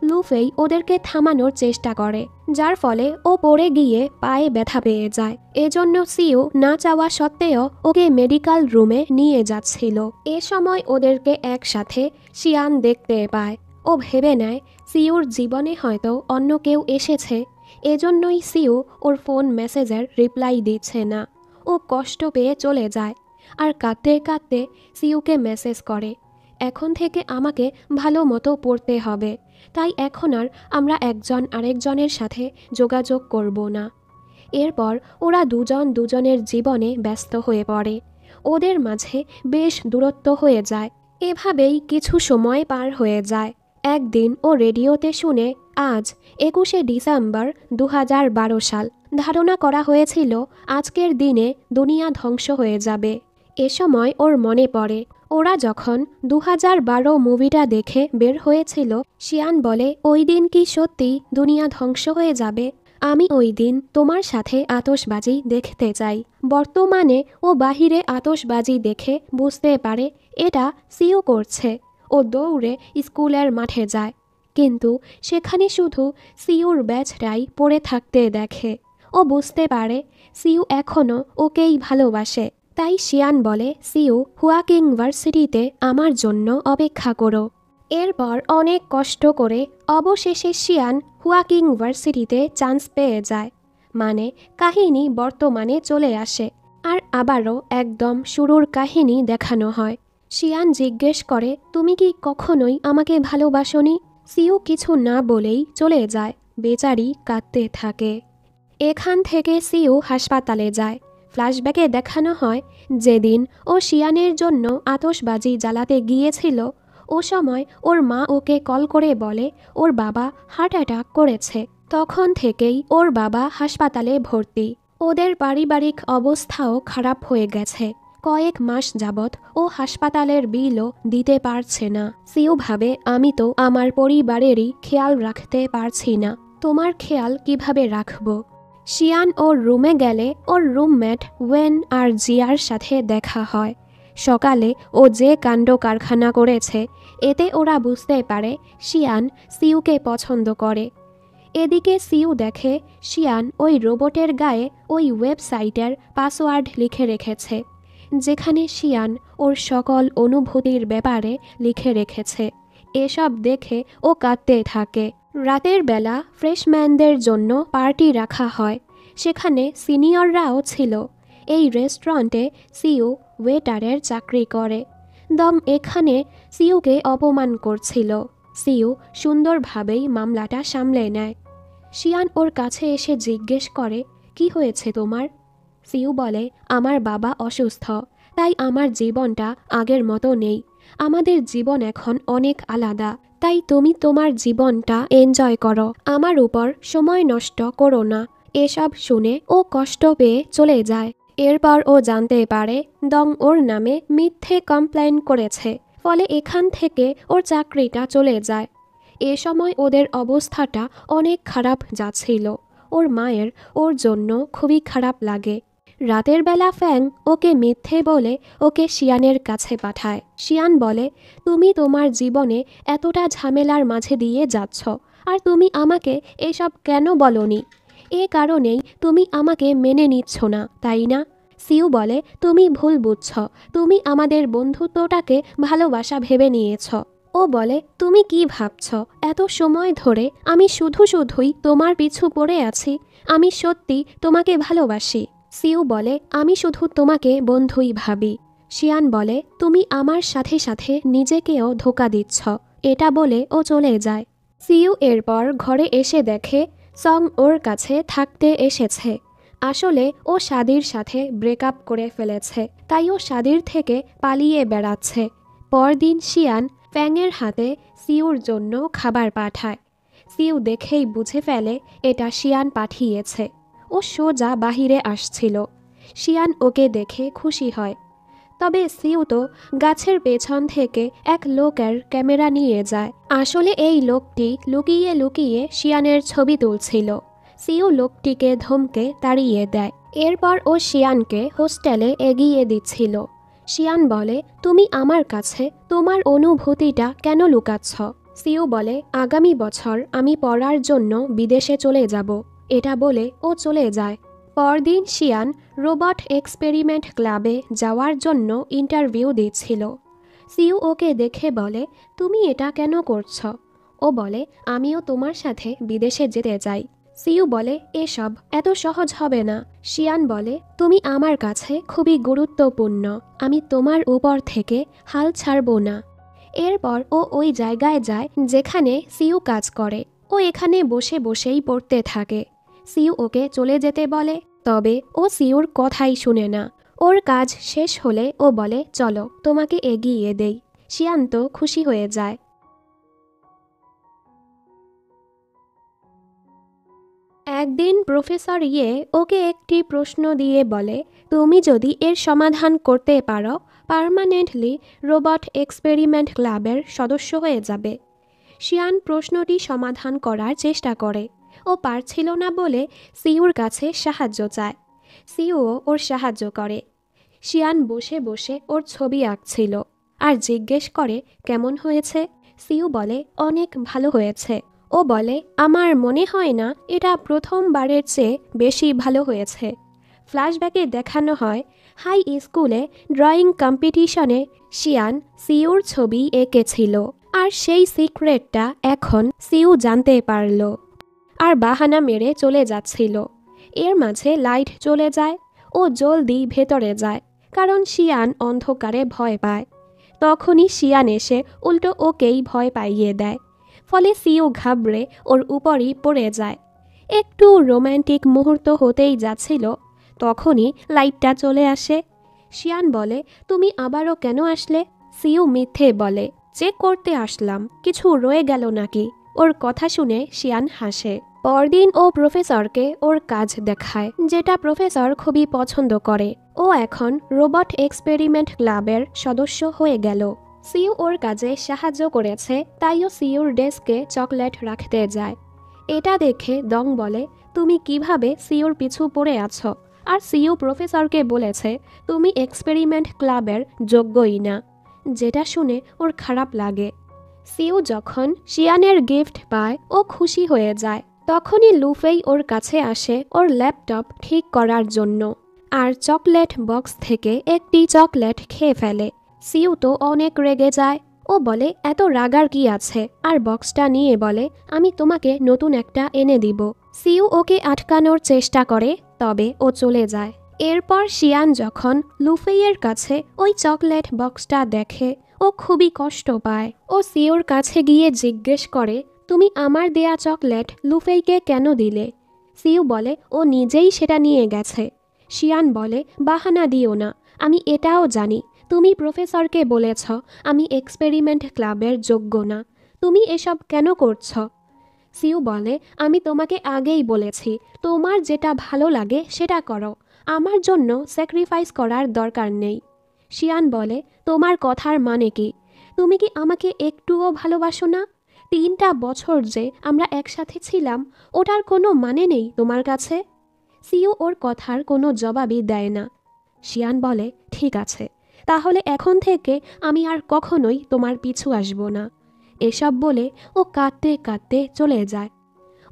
লুফেই ওদেরকে থামানোর চেষ্টা করে, যার ফলে ও পড়ে গিয়ে পায়ে ব্যথা পেয়ে যায়। এজন্য সিউ না চাওয়া সত্ত্বেও ওকে মেডিকেল রুমে নিয়ে যাচ্ছিল। এ সময় ওদেরকে একসাথে শিয়ান দেখতে পায়। ও ভেবে নেয় সিউর জীবনে হয়তো অন্য কেউ এসেছে, এজন্যই সিউ ওর ফোন মেসেজের রিপ্লাই দিচ্ছে না। ও কষ্ট পেয়ে চলে যায় আর কাঁদতে কাঁদতে সিউকে মেসেজ করে, এখন থেকে আমাকে ভালো মতো পড়তে হবে, তাই এখন আর আমরা একজন আরেকজনের সাথে যোগাযোগ করব না। এরপর ওরা দুজন দুজনের জীবনে ব্যস্ত হয়ে পড়ে। ওদের মাঝে বেশ দূরত্ব হয়ে যায়। এভাবেই কিছু সময় পার হয়ে যায়। একদিন ও রেডিওতে শুনে আজ 21শে ডিসেম্বর 2012 সাল। ধারণা করা হয়েছিল আজকের দিনে দুনিয়া ধ্বংস হয়ে যাবে। এ সময় ওর মনে পড়ে ওরা যখন 2012 মুভিটা দেখে বের হয়েছিল। শিয়ান বলে, ওই দিন কি সত্যি দুনিয়া ধ্বংস হয়ে যাবে? আমি ওই দিন তোমার সাথে আতশবাজি দেখতে চাই। বর্তমানে ও বাহিরে আতশবাজি দেখে বুঝতে পারে এটা সিউ করছে। ও দৌড়ে স্কুলের মাঠে যায়, কিন্তু সেখানে শুধু সিউর ব্যাচটাই পড়ে থাকতে দেখে। ও বুঝতে পারে সিউ এখনও ওকেই ভালোবাসে। তাই শিয়ান বলে, সিউ, হুয়াকিং ভার্সিটিতে আমার জন্য অপেক্ষা করো। এরপর অনেক কষ্ট করে অবশেষে শিয়ান হুয়াকিং ভার্সিটিতে চান্স পেয়ে যায়। মানে কাহিনী বর্তমানে চলে আসে আর আবারও একদম শুরুর কাহিনী দেখানো হয়। শিয়ান জিজ্ঞেস করে, তুমি কি কখনোই আমাকে ভালোবাসোনি? সিউ কিছু না বলেই চলে যায়। বেচারি কাঁদতে থাকে। এখান থেকে সিউ হাসপাতালে যায়। ফ্ল্যাশব্যাকে দেখানো হয় যেদিন ও শিয়ানের জন্য আতশবাজি জ্বালাতে গিয়েছিল, ও সময় ওর মা ওকে কল করে বলে ওর বাবা হার্ট অ্যাটাক করেছে। তখন থেকেই ওর বাবা হাসপাতালে ভর্তি। ওদের পারিবারিক অবস্থাও খারাপ হয়ে গেছে। কয়েক মাস যাবৎ ও হাসপাতালের বিলও দিতে পারছে না। সিউ ভাবে, আমি তো আমার পরিবারেরই খেয়াল রাখতে পারছি না, তোমার খেয়াল কিভাবে রাখবো? শিয়ান ওর রুমে গেলে ওর রুমমেট ওয়েন আর জিয়ার সাথে দেখা হয়। সকালে ও যে কাণ্ড কারখানা করেছে এতে ওরা বুঝতে পারে শিয়ান সিউকে পছন্দ করে। এদিকে সিউ দেখে শিয়ান ওই রোবটের গায়ে ওই ওয়েবসাইটের পাসওয়ার্ড লিখে রেখেছে, যেখানে শিয়ান ওর সকল অনুভূতির ব্যাপারে লিখে রেখেছে। এসব দেখে ও কাঁদতে থাকে। রাতের বেলা ফ্রেশম্যানদের জন্য পার্টি রাখা হয়। সেখানে সিনিয়ররাও ছিল। এই রেস্টুরেন্টে সিউ ওয়েটারের চাকরি করে। দম এখানে সিউকে অপমান করছিল। সিউ সুন্দরভাবেই মামলাটা সামলে নেয়। শিয়ান ওর কাছে এসে জিজ্ঞেস করে, কি হয়েছে তোমার? সিউ বলে, আমার বাবা অসুস্থ, তাই আমার জীবনটা আগের মতো নেই। আমাদের জীবন এখন অনেক আলাদা, তাই তুমি তোমার জীবনটা এনজয় করো, আমার উপর সময় নষ্ট করো না। এসব শুনে ও কষ্ট পেয়ে চলে যায়। এরপর ও জানতে পারে দং ওর নামে মিথ্যে কমপ্লেন করেছে, ফলে এখান থেকে ওর চাকরিটা চলে যায়। এ সময় ওদের অবস্থাটা অনেক খারাপ যাচ্ছিল। ওর মায়ের ওর জন্য খুবই খারাপ লাগে। রাতের বেলা ফ্যাং ওকে মিথ্যে বলে ওকে শিয়ানের কাছে পাঠায়। শিয়ান বলে, তুমি তোমার জীবনে এতটা ঝামেলার মাঝে দিয়ে যাচ্ছ, আর তুমি আমাকে এসব কেন বলনি? এ কারণেই তুমি আমাকে মেনে নিচ্ছ না, তাই না? সিউ বলে, তুমি ভুল বুঝছ, তুমি আমাদের বন্ধুত্বটাকে ভালোবাসা ভেবে নিয়েছ। ও বলে, তুমি কি ভাবছ? এত সময় ধরে আমি শুধুই তোমার পিছু পড়ে আছি। আমি সত্যি তোমাকে ভালোবাসি। সিউ বলে, আমি শুধু তোমাকে বন্ধুই ভাবি। শিয়ান বলে, তুমি আমার সাথে সাথে নিজেকেও ধোঁকা দিচ্ছ। এটা বলে ও চলে যায়। সিউ এরপর ঘরে এসে দেখে সং ওর কাছে থাকতে এসেছে। আসলে ও শাদির সাথে ব্রেকআপ করে ফেলেছে, তাই ও শাদির থেকে পালিয়ে বেড়াচ্ছে। পরদিন শিয়ান ফ্যাংয়ের হাতে সিউর জন্য খাবার পাঠায়। সিউ দেখেই বুঝে ফেলে এটা শিয়ান পাঠিয়েছে। ও সোজা বাহিরে আসছিল। শিয়ান ওকে দেখে খুশি হয়। তবে সিউ তো গাছের পেছন থেকে এক লোকের ক্যামেরা নিয়ে যায়। আসলে এই লোকটি লুকিয়ে লুকিয়ে শিয়ানের ছবি তুলছিল। সিউ লোকটিকে ধমকে তাড়িয়ে দেয়। এরপর ও শিয়ানকে হোস্টেলে এগিয়ে দিচ্ছিল। শিয়ান বলে, তুমি আমার কাছে তোমার অনুভূতিটা কেন লুকাচ্ছ? সিউ বলে, আগামী বছর আমি পড়ার জন্য বিদেশে চলে যাব। এটা বলে ও চলে যায়। পরদিন শিয়ান রোবট এক্সপেরিমেন্ট ক্লাবে যাওয়ার জন্য ইন্টারভিউ দিচ্ছিল। সিউ ওকে দেখে বলে, তুমি এটা কেন করছ? ও বলে, আমিও তোমার সাথে বিদেশে যেতে চাই। সিউ বলে, এসব এত সহজ হবে না। শিয়ান বলে, তুমি আমার কাছে খুবই গুরুত্বপূর্ণ, আমি তোমার উপর থেকে হাল ছাড়ব না। এরপর ও ওই জায়গায় যায় যেখানে সিউ কাজ করে। ও এখানে বসে বসেই পড়তে থাকে। সিউ ওকে চলে যেতে বলে, তবে ও সিউর কথাই শুনে না। ওর কাজ শেষ হলে ও বলে, চলো তোমাকে এগিয়ে দেই। শিয়ান তো খুশি হয়ে যায়। একদিন প্রফেসর ওকে একটি প্রশ্ন দিয়ে বলে, তুমি যদি এর সমাধান করতে পারো পার্মানেন্টলি রোবট এক্সপেরিমেন্ট ক্লাবের সদস্য হয়ে যাবে। শিয়ান প্রশ্নটি সমাধান করার চেষ্টা করে। ও পারছিল না বলে সিউর কাছে সাহায্য চায়। সিউও ওর সাহায্য করে। শিয়ান বসে বসে ওর ছবি আঁকছিল আর জিজ্ঞেস করে, কেমন হয়েছে? সিউ বলে, অনেক ভালো হয়েছে। ও বলে, আমার মনে হয় না এটা প্রথমবারের চেয়ে বেশি ভালো হয়েছে। ফ্ল্যাশব্যাকে দেখানো হয় হাই স্কুলে ড্রয়িং কম্পিটিশনে শিয়ান সিউর ছবি এঁকেছিল, আর সেই সিক্রেটটা এখন সিউ জানতে পারল আর বাহানা মেরে চলে যাচ্ছিল। এর মাঝে লাইট চলে যায়। ও জলদি ভেতরে যায়, কারণ শিয়ান অন্ধকারে ভয় পায়। তখনই শিয়ান এসে উল্টো ওকেই ভয় পাইয়ে দেয়। ফলে সিউ ঘাবড়ে ওর উপরই পড়ে যায়। একটু রোম্যান্টিক মুহূর্ত হতেই যাচ্ছিল, তখনই লাইটটা চলে আসে। শিয়ান বলে, তুমি আবারও কেন আসলে? সিউ মিথ্যে বলে, চেক করতে আসলাম, কিছু রয়ে গেল নাকি। ওর কথা শুনে শিয়ান হাসে। পরদিন ও প্রফেসরকে ওর কাজ দেখায়, যেটা প্রফেসর খুবই পছন্দ করে। ও এখন রোবট এক্সপেরিমেন্ট ক্লাবের সদস্য হয়ে গেল। সিউ ওর কাজে সাহায্য করেছে, তাইও সিউর ডেস্কে চকলেট রাখতে যায়। এটা দেখে দং বলে, তুমি কিভাবে সিউর পিছু পড়ে আছো? আর সিউ প্রফেসরকে বলেছে তুমি এক্সপেরিমেন্ট ক্লাবের যোগ্যই না, যেটা শুনে ওর খারাপ লাগে। সিউ যখন শিয়ানের গিফট পায় ও খুশি হয়ে যায়। তখনই লুফেই ওর কাছে আসে ওর ল্যাপটপ ঠিক করার জন্য, আর চকলেট বক্স থেকে একটি চকলেট খেয়ে ফেলে। সিউ তো অনেক রেগে যায়। ও বলে, এত রাগার কি আছে? আর বক্সটা নিয়ে বলে, আমি তোমাকে নতুন একটা এনে দিব। সিউ ওকে আটকানোর চেষ্টা করে, তবে ও চলে যায়। এরপর শিয়ান যখন লুফেইয়ের কাছে ওই চকলেট বক্সটা দেখে, ও খুবই কষ্ট পায়। ও সিউর কাছে গিয়ে জিজ্ঞেস করে, তুমি আমার দেয়া চকলেট লুফেইকে কেন দিলে? সিউ বলে, ও নিজেই সেটা নিয়ে গেছে। শিয়ান বলে, বাহানা দিও না, আমি এটাও জানি তুমি প্রফেসরকে বলেছ আমি এক্সপেরিমেন্ট ক্লাবের যোগ্য না। তুমি এসব কেন করছ? সিউ বলে, আমি তোমাকে আগেই বলেছি তোমার যেটা ভালো লাগে সেটা করো, আমার জন্য স্যাক্রিফাইস করার দরকার নেই। শিয়ান বলে, তোমার কথার মানে কি? তুমি কি আমাকে একটুও ভালোবাসো না? 3টা বছর যে আমরা একসাথে ছিলাম, ওটার কোনো মানে নেই তোমার কাছে? সিউ ওর কথার কোনো জবাবই দেয় না। শিয়ান বলে, ঠিক আছে, তাহলে এখন থেকে আমি আর কখনোই তোমার পিছু আসব না। এসব বলে ও কাঁদতে কাঁদতে চলে যায়।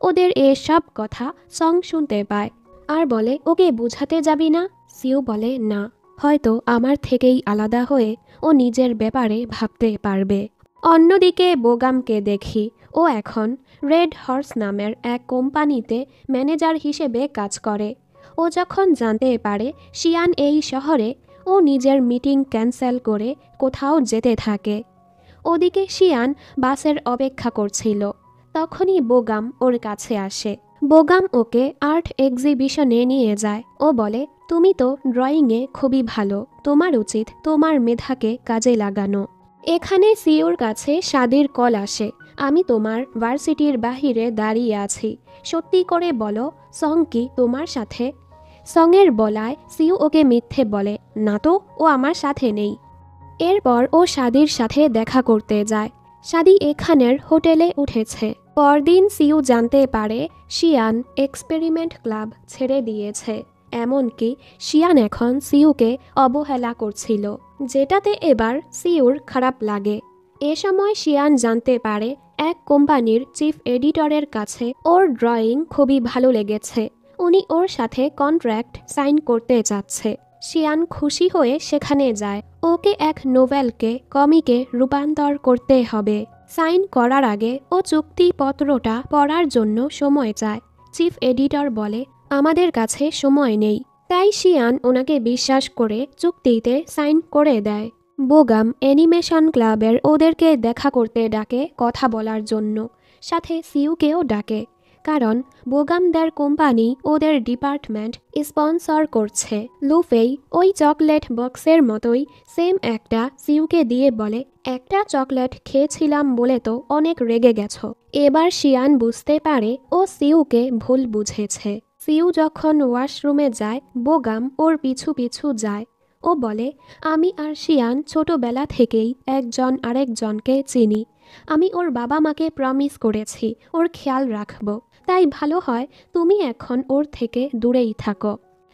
ওদের এসব কথা সং শুনতে পায় আর বলে, ওকে বুঝাতে যাবি না? সিউ বলে, না, হয়তো আমার থেকেই আলাদা হয়ে ও নিজের ব্যাপারে ভাবতে পারবে। অন্যদিকে বোগামকে দেখি, ও এখন রেড হর্স নামের এক কোম্পানিতে ম্যানেজার হিসেবে কাজ করে। ও যখন জানতে পারে শিয়ান এই শহরে, ও নিজের মিটিং ক্যান্সেল করে কোথাও যেতে থাকে। ওদিকে শিয়ান বাসের অপেক্ষা করছিল। তখনই বোগাম ওর কাছে আসে। বোগাম ওকে আর্ট এক্সিবিশনে নিয়ে যায়। ও বলে, তুমি তো ড্রয়িংয়ে খুবই ভালো, তোমার উচিত তোমার মেধাকে কাজে লাগানো। এখানে সিওর কাছে শাদির কল আসে। আমি তোমার ভার্সিটির বাহিরে দাঁড়িয়ে আছি, সত্যি করে বলো সং কি তোমার সাথে? সঙের বলায় সিউ ওকে মিথ্যে বলে, না তো, ও আমার সাথে নেই। এরপর ও শাদির সাথে দেখা করতে যায়। শাদি এখানের হোটেলে উঠেছে। পরদিন সিউ জানতে পারে শিয়ান এক্সপেরিমেন্ট ক্লাব ছেড়ে দিয়েছে। এমনকি শিয়ান এখন সিউকে অবহেলা করছিল, যেটাতে এবার সিউর খারাপ লাগে। এ সময় শিয়ান জানতে পারে এক কোম্পানির চিফ এডিটরের কাছে ওর ড্রয়িং খুবই ভালো লেগেছে। উনি ওর সাথে কন্ট্রাক্ট সাইন করতে যাচ্ছে। শিয়ান খুশি হয়ে সেখানে যায়। ওকে এক নোভেলকে কমিকে রূপান্তর করতে হবে। সাইন করার আগে ও চুক্তিপত্রটা পড়ার জন্য সময় চায়। চিফ এডিটর বলে, আমাদের কাছে সময় নেই। তাই শিয়ান ওনাকে বিশ্বাস করে চুক্তিতে সাইন করে দেয়। বোগাম অ্যানিমেশন ক্লাবের ওদেরকে দেখা করতে ডাকে কথা বলার জন্য, সাথে সিউকেও ডাকে, কারণ বোগামদের কোম্পানি ওদের ডিপার্টমেন্ট স্পন্সর করছে। লুফেই ওই চকলেট বক্সের মতোই সেম একটা সিউকে দিয়ে বলে, একটা চকলেট খেয়েছিলাম বলে তো অনেক রেগে গেছো। এবার শিয়ান বুঝতে পারে ও সিউকে ভুল বুঝেছে। সিউ যখন ওয়াশরুমে যায়, বোগাম ওর পিছু পিছু যায়। ও বলে, আমি আর শিয়ান ছোটবেলা থেকেই একজন আরেকজনকে চিনি। আমি ওর বাবা মাকে প্রমিস করেছি ওর খেয়াল রাখবো, তাই ভালো হয় তুমি এখন ওর থেকে দূরেই থাকো।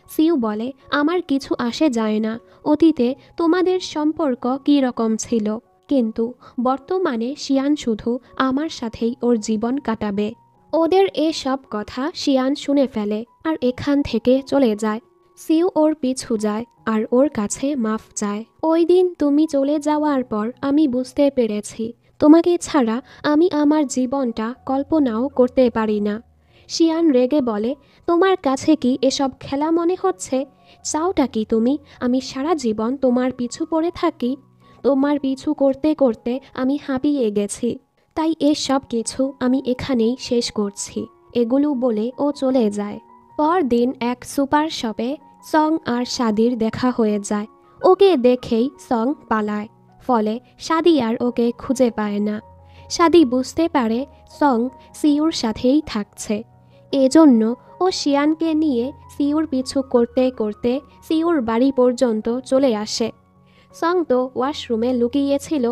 সিউ বলে, আমার কিছু আসে যায় না অতীতে তোমাদের সম্পর্ক কী রকম ছিল, কিন্তু বর্তমানে শিয়ান শুধু আমার সাথেই ওর জীবন কাটাবে। ওদের এসব কথা শিয়ান শুনে ফেলে আর এখান থেকে চলে যায়। সিউ ওর পিছু যায় আর ওর কাছে মাফ চায়। ওই দিন তুমি চলে যাওয়ার পর আমি বুঝতে পেরেছি তোমাকে ছাড়া আমি আমার জীবনটা কল্পনাও করতে পারি না। শিয়ান রেগে বলে, তোমার কাছে কি এসব খেলা মনে হচ্ছে? চাওটা কি তুমি আমি সারা জীবন তোমার পিছু পড়ে থাকি? তোমার পিছু করতে করতে আমি হাঁপিয়ে গেছি, তাই এসব কিছু আমি এখানেই শেষ করছি, এগুলো বলে ও চলে যায়। পরদিন এক সুপার শপে সং আর শাদির দেখা হয়ে যায়। ওকে দেখেই সং পালায়, ফলে শাদি আর ওকে খুঁজে পায় না। শাদি বুঝতে পারে সং সিউর সাথেই থাকছে, এজন্য ও শিয়ানকে নিয়ে সিউর পিছু করতে করতে সিউর বাড়ি পর্যন্ত চলে আসে। সং তো ওয়াশরুমে লুকিয়েছিল,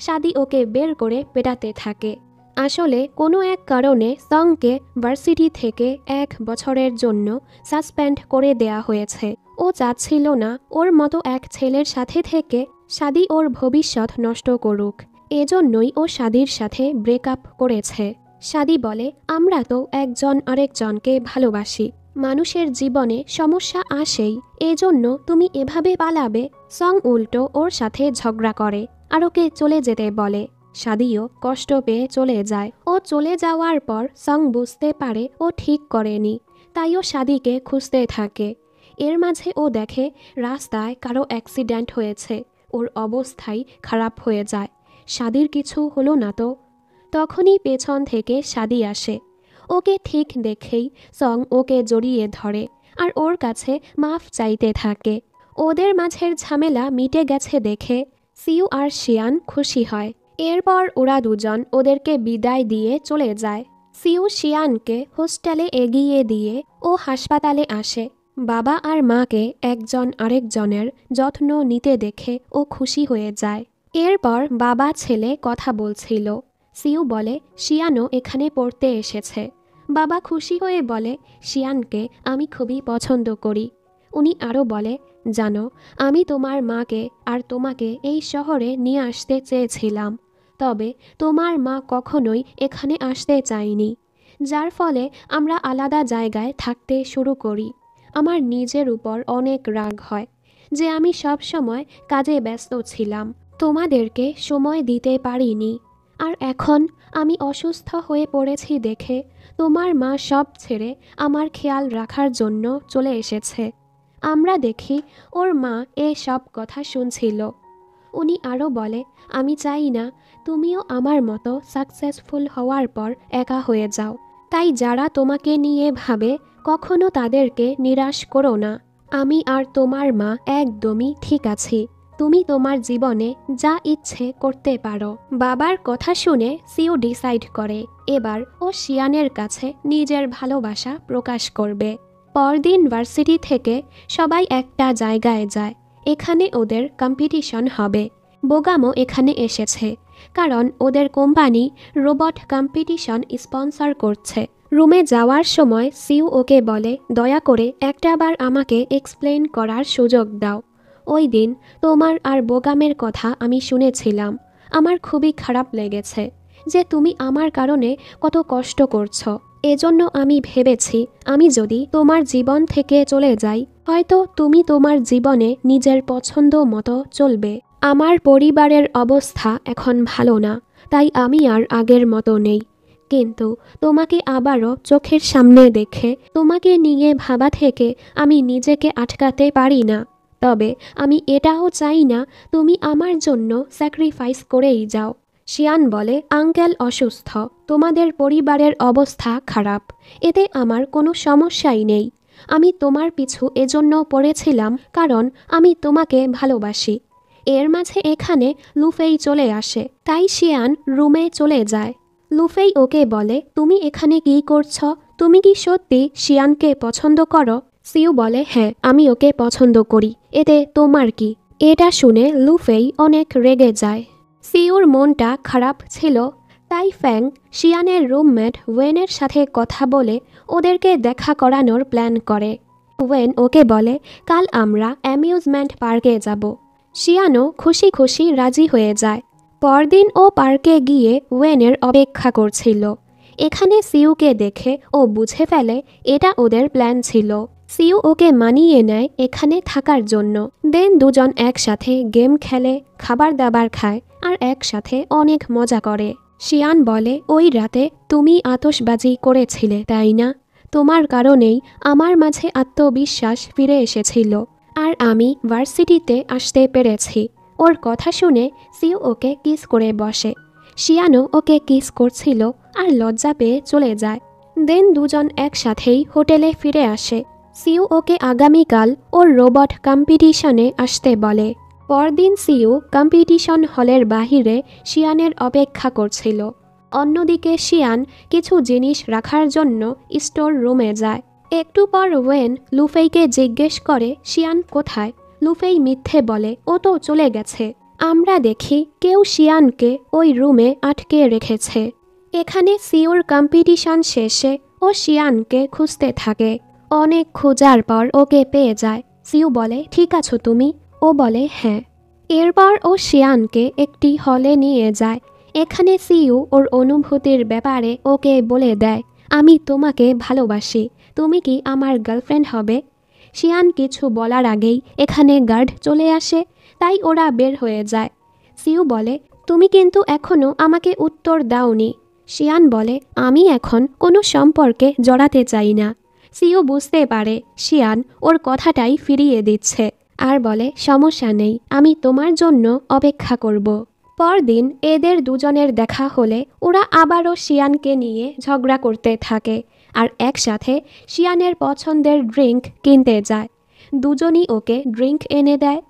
শাদি ওকে বের করে পেটাতে থাকে। আসলে কোনো এক কারণে সংকে ভার্সিটি থেকে 1 বছরের জন্য সাসপেন্ড করে দেয়া হয়েছে। ও চাচ্ছিল না ওর মতো এক ছেলের সাথে থেকে শাদি ওর ভবিষ্যৎ নষ্ট করুক, এজন্যই ও শাদির সাথে ব্রেকআপ করেছে। শাদি বলে, আমরা তো একজন আরেকজনকে ভালোবাসি, মানুষের জীবনে সমস্যা আসেই, এজন্য তুমি এভাবে পালাবে। সং উল্টো ওর সাথে ঝগড়া করে আর ওকে চলে যেতে বলে। শাদিও কষ্ট পেয়ে চলে যায়। ও চলে যাওয়ার পর সং বুঝতে পারে ও ঠিক করেনি, তাই ও শাদিকে খুঁজতে থাকে। এর মাঝে ও দেখে রাস্তায় কারো অ্যাক্সিডেন্ট হয়েছে, ওর অবস্থাই খারাপ হয়ে যায়। শাদির কিছু হলো না তো? তখনই পেছন থেকে শাদি আসে। ওকে ঠিক দেখেই সং ওকে জড়িয়ে ধরে আর ওর কাছে মাফ চাইতে থাকে। ওদের মাঝের ঝামেলা মিটে গেছে দেখে সিউ আর শিয়ান খুশি হয়। এরপর ওরা দুজন ওদেরকে বিদায় দিয়ে চলে যায়। সিউ শিয়ানকে হোস্টেলে এগিয়ে দিয়ে ও হাসপাতালে আসে। বাবা আর মাকে একজন আরেকজনের যত্ন নিতে দেখে ও খুশি হয়ে যায়। এরপর বাবা ছেলে কথা বলছিল। সিউ বলে, শিয়ানও এখানে পড়তে এসেছে। বাবা খুশি হয়ে বলে, শিয়ানকে আমি খুবই পছন্দ করি। উনি আরও বলে, জানো, আমি তোমার মাকে আর তোমাকে এই শহরে নিয়ে আসতে চেয়েছিলাম, তবে তোমার মা কখনোই এখানে আসতে চায়নি, যার ফলে আমরা আলাদা জায়গায় থাকতে শুরু করি। আমার নিজের উপর অনেক রাগ হয় যে আমি সব সময় কাজে ব্যস্ত ছিলাম, তোমাদেরকে সময় দিতে পারিনি। আর এখন আমি অসুস্থ হয়ে পড়েছি দেখে তোমার মা সব ছেড়ে আমার খেয়াল রাখার জন্য চলে এসেছে। আমরা দেখি ওর মা সব কথা শুনছিল। উনি আরও বলে, আমি চাই না তুমিও আমার মতো সাকসেসফুল হওয়ার পর একা হয়ে যাও, তাই যারা তোমাকে নিয়ে ভাবে কখনো তাদেরকে নিরাশ করো না। আমি আর তোমার মা একদমই ঠিক আছি, তুমি তোমার জীবনে যা ইচ্ছে করতে পারো। বাবার কথা শুনে সিউ ডিসাইড করে এবার ও শিয়ানের কাছে নিজের ভালোবাসা প্রকাশ করবে। পরদিন ভার্সিটি থেকে সবাই একটা জায়গায় যায়, এখানে ওদের কম্পিটিশন হবে। বোগামও এখানে এসেছে, কারণ ওদের কোম্পানি রোবট কম্পিটিশন স্পন্সর করছে। রুমে যাওয়ার সময় সিউ ওকে বলে, দয়া করে একটাবার আমাকে এক্সপ্লেন করার সুযোগ দাও। ওই দিন তোমার আর বোগামের কথা আমি শুনেছিলাম, আমার খুবই খারাপ লেগেছে যে তুমি আমার কারণে কত কষ্ট করছো। এজন্য আমি ভেবেছি আমি যদি তোমার জীবন থেকে চলে যাই, হয়তো তুমি তোমার জীবনে নিজের পছন্দ মতো চলবে। আমার পরিবারের অবস্থা এখন ভালো না, তাই আমি আর আগের মতো নেই, কিন্তু তোমাকে আবারও চোখের সামনে দেখে তোমাকে নিয়ে ভাবা থেকে আমি নিজেকে আটকাতে পারি না। তবে আমি এটাও চাই না তুমি আমার জন্য স্যাক্রিফাইস করেই যাও। শিয়ান বলে, আঙ্কেল অসুস্থ, তোমাদের পরিবারের অবস্থা খারাপ, এতে আমার কোনো সমস্যাই নেই। আমি তোমার পিছু এজন্য পড়েছিলাম কারণ আমি তোমাকে ভালোবাসি। এর মাঝে এখানে লুফেই চলে আসে, তাই শিয়ান রুমে চলে যায়। লুফেই ওকে বলে, তুমি এখানে কি করছো? তুমি কি সত্যি শিয়ানকে পছন্দ করো? সিউ বলে, হ্যাঁ, আমি ওকে পছন্দ করি, এতে তোমার কি? এটা শুনে লুফেই অনেক রেগে যায়। সিউর মনটা খারাপ ছিল, তাই ফ্যাং শিয়ানের রুমমেট ওয়েনের সাথে কথা বলে ওদেরকে দেখা করানোর প্ল্যান করে। ওয়েন ওকে বলে, কাল আমরা অ্যামিউজমেন্ট পার্কে যাব। শিয়ানও খুশি খুশি রাজি হয়ে যায়। পরদিন ও পার্কে গিয়ে ওয়েনের অপেক্ষা করছিল। এখানে সিউকে দেখে ও বুঝে ফেলে এটা ওদের প্ল্যান ছিল। সিউ ওকে মানিয়ে নেয় এখানে থাকার জন্য। দেন দুজন একসাথে গেম খেলে, খাবার দাবার খায় আর একসাথে অনেক মজা করে। শিয়ান বলে, ওই রাতে তুমি আতশবাজি করেছিলে তাই না? তোমার কারণেই আমার মাঝে আত্মবিশ্বাস ফিরে এসেছিল আর আমি ভার্সিটিতে আসতে পেরেছি। ওর কথা শুনে সিউ ওকে কিস করে বসে। শিয়ানও ওকে কিস করছিল আর লজ্জা পেয়ে চলে যায়। দেন দুজন একসাথেই হোটেলে ফিরে আসে। সিউ ওকে আগামীকাল ওর রোবট কম্পিটিশনে আসতে বলে। পরদিন সিউ কম্পিটিশন হলের বাহিরে শিয়ানের অপেক্ষা করছিল। অন্যদিকে শিয়ান কিছু জিনিস রাখার জন্য স্টোর রুমে যায়। একটু পর ওয়েন লুফেইকে জিজ্ঞেস করে শিয়ান কোথায়। লুফেই মিথ্যে বলে ও তো চলে গেছে। আমরা দেখি কেউ শিয়ানকে ওই রুমে আটকে রেখেছে। এখানে সিউর কম্পিটিশন শেষে ও শিয়ানকে খুঁজতে থাকে। অনেক খোঁজার পর ওকে পেয়ে যায়। সিউ বলে ঠিক আছো তুমি? ও বলে হ্যাঁ। এরপর ও শিয়ানকে একটি হলে নিয়ে যায়। এখানে সিউ ওর অনুভূতির ব্যাপারে ওকে বলে দেয়, আমি তোমাকে ভালোবাসি, তুমি কি আমার গার্লফ্রেন্ড হবে? শিয়ান কিছু বলার আগেই এখানে গার্ড চলে আসে, তাই ওরা বের হয়ে যায়। সিউ বলে তুমি কিন্তু এখনও আমাকে উত্তর দাওনি। শিয়ান বলে আমি এখন কোনো সম্পর্কে জড়াতে চাই না। সিউ বুঝতে পারে শিয়ান ওর কথাটাই ফিরিয়ে দিচ্ছে আর বলে সমস্যা নেই, আমি তোমার জন্য অপেক্ষা করব। পরদিন এদের দুজনের দেখা হলে ওরা আবারও শিয়ানকে নিয়ে ঝগড়া করতে থাকে আর একসাথে শিয়ানের পছন্দের ড্রিঙ্ক কিনতে যায়। দুজনই ওকে ড্রিঙ্ক এনে দেয়।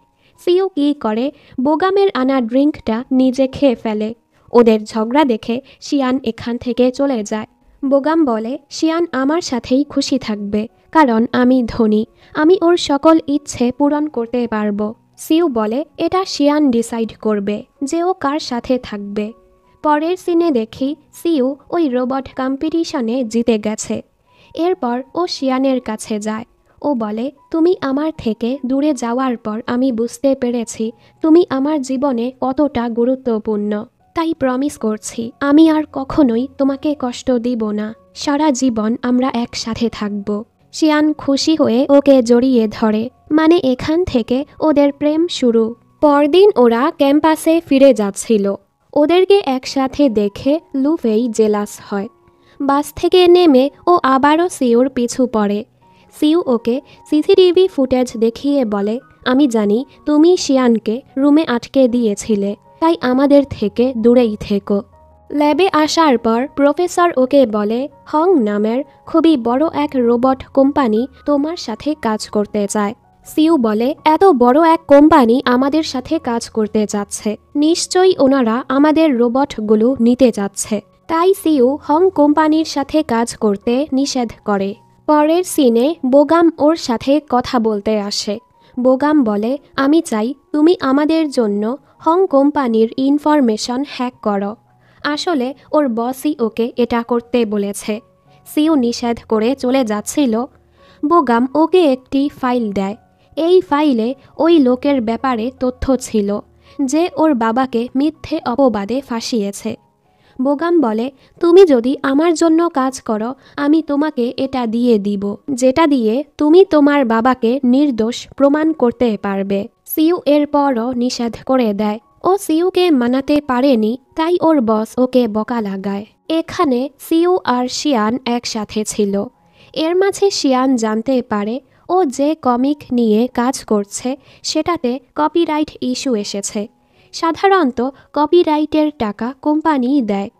সিউ কী করে, বোগামের আনা ড্রিঙ্কটা নিজে খেয়ে ফেলে। ওদের ঝগড়া দেখে শিয়ান এখান থেকে চলে যায়। বোগাম বলে শিয়ান আমার সাথেই খুশি থাকবে, কারণ আমি ধনী, আমি ওর সকল ইচ্ছে পূরণ করতে পারবো। সিউ বলে এটা শিয়ান ডিসাইড করবে যে ও কার সাথে থাকবে। পরের সিনে দেখি সিউ ওই রোবট কম্পিটিশনে জিতে গেছে। এরপর ও শিয়ানের কাছে যায়। ও বলে তুমি আমার থেকে দূরে যাওয়ার পর আমি বুঝতে পেরেছি তুমি আমার জীবনে কতটা গুরুত্বপূর্ণ। তাই প্রমিস করছি আমি আর কখনোই তোমাকে কষ্ট দিব না, সারা জীবন আমরা একসাথে থাকব। শিয়ান খুশি হয়ে ওকে জড়িয়ে ধরে, মানে এখান থেকে ওদের প্রেম শুরু। পরদিন ওরা ক্যাম্পাসে ফিরে যাচ্ছিল। ওদেরকে একসাথে দেখে লুফেই জেলাস হয়। বাস থেকে নেমে ও আবারও সিউর পিছু পড়ে। সিউ ওকে সিসিটিভি ফুটেজ দেখিয়ে বলে আমি জানি তুমি শিয়ানকে রুমে আটকে দিয়েছিলে, তাই আমাদের থেকে দূরেই থেকো। ল্যাবে আসার পর প্রফেসর ওকে বলে হং নামের খুবই বড় এক রোবট কোম্পানি তোমার সাথে কাজ করতে চায়। সিউ বলে এত বড় এক কোম্পানি আমাদের সাথে কাজ করতে যাচ্ছে, নিশ্চয়ই ওনারা আমাদের রোবটগুলো নিতে যাচ্ছে। তাই সিউ হং কোম্পানির সাথে কাজ করতে নিষেধ করে। পরের সিনে বোগাম ওর সাথে কথা বলতে আসে। বোগাম বলে আমি চাই তুমি আমাদের জন্য হং কোম্পানির ইনফরমেশন হ্যাক করো। আসলে ওর বসই ওকে এটা করতে বলেছে। সিউ নিষেধ করে চলে যাচ্ছিল। বোগাম ওকে একটি ফাইল দেয়। এই ফাইলে ওই লোকের ব্যাপারে তথ্য ছিল যে ওর বাবাকে মিথ্যে অপবাদে ফাঁসিয়েছে। বোগাম বলে তুমি যদি আমার জন্য কাজ করো আমি তোমাকে এটা দিয়ে দিব, যেটা দিয়ে তুমি তোমার বাবাকে নির্দোষ প্রমাণ করতে পারবে। সিউ এরপরও নিষেধ করে দেয়। ও সিউকে মানাতে পারেনি, তাই ওর বস ওকে বকা লাগায়। এখানে সিউ আর শিয়ান একসাথে ছিল। এর মাঝে শিয়ান জানতে পারে ও যে কমিক নিয়ে কাজ করছে সেটাতে কপিরাইট ইস্যু এসেছে। সাধারণত কপিরাইটের টাকা কোম্পানিই দেয়,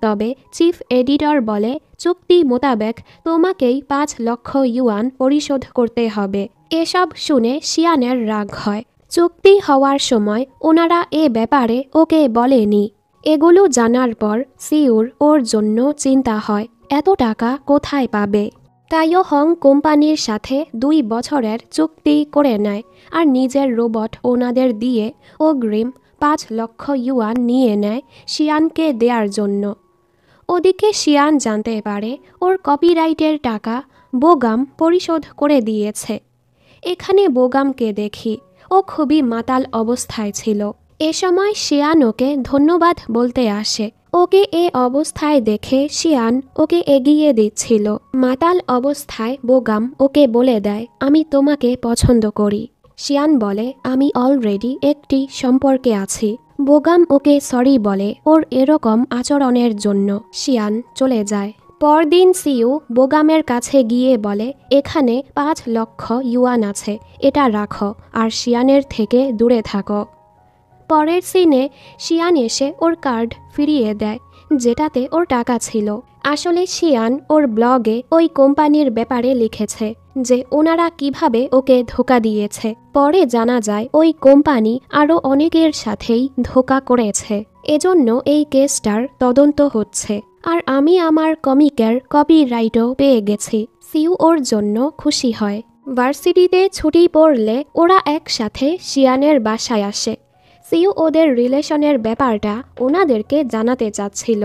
তবে চিফ এডিটর বলে চুক্তি মোতাবেক তোমাকেই 5 লক্ষ ইউয়ান পরিশোধ করতে হবে। এসব শুনে শিয়ানের রাগ হয়। চুক্তি হওয়ার সময় ওনারা এ ব্যাপারে ওকে বলেনি। এগুলো জানার পর সিউর ওর জন্য চিন্তা হয় এত টাকা কোথায় পাবে। তাইও হং কোম্পানির সাথে 2 বছরের চুক্তি করে নেয় আর নিজের রোবট ওনাদের দিয়ে অগ্রিম 5 লক্ষ ইউয়ান নিয়ে নেয় শিয়ানকে দেওয়ার জন্য। ওদিকে শিয়ান জানতে পারে ওর কপিরাইটের টাকা বোগাম পরিশোধ করে দিয়েছে। এখানে বোগামকে দেখি, ও খুবই মাতাল অবস্থায় ছিল। এ সময় শিয়ান ওকে ধন্যবাদ বলতে আসে। ওকে এ অবস্থায় দেখে শিয়ান ওকে এগিয়ে দিচ্ছিল। মাতাল অবস্থায় বোগাম ওকে বলে দেয় আমি তোমাকে পছন্দ করি। শিয়ান বলে আমি অলরেডি একটি সম্পর্কে আছি। বোগাম ওকে সরি বলে ওর এরকম আচরণের জন্য। শিয়ান চলে যায়। পরদিন সিউ বোগামের কাছে গিয়ে বলে এখানে 5 লক্ষ ইউয়ান আছে, এটা রাখো আর শিয়ানের থেকে দূরে থাকো। পরের সিনে শিয়ান এসে ওর কার্ড ফিরিয়ে দেয়, যেটাতে ওর টাকা ছিল। আসলে শিয়ান ওর ব্লগে ওই কোম্পানির ব্যাপারে লিখেছে যে ওনারা কিভাবে ওকে ধোঁকা দিয়েছে। পরে জানা যায় ওই কোম্পানি আরও অনেকের সাথেই ধোঁকা করেছে। এজন্য এই কেসটার তদন্ত হচ্ছে। আর আমি আমার কমিকের কপিরাইটও পেয়ে গেছি। সিউ ওর জন্য খুশি হয়। ভার্সিটিতে ছুটি পড়লে ওরা একসাথে শিয়ানের বাসায় আসে। সিউ ওদের রিলেশনের ব্যাপারটা ওনাদেরকে জানাতে চাচ্ছিল,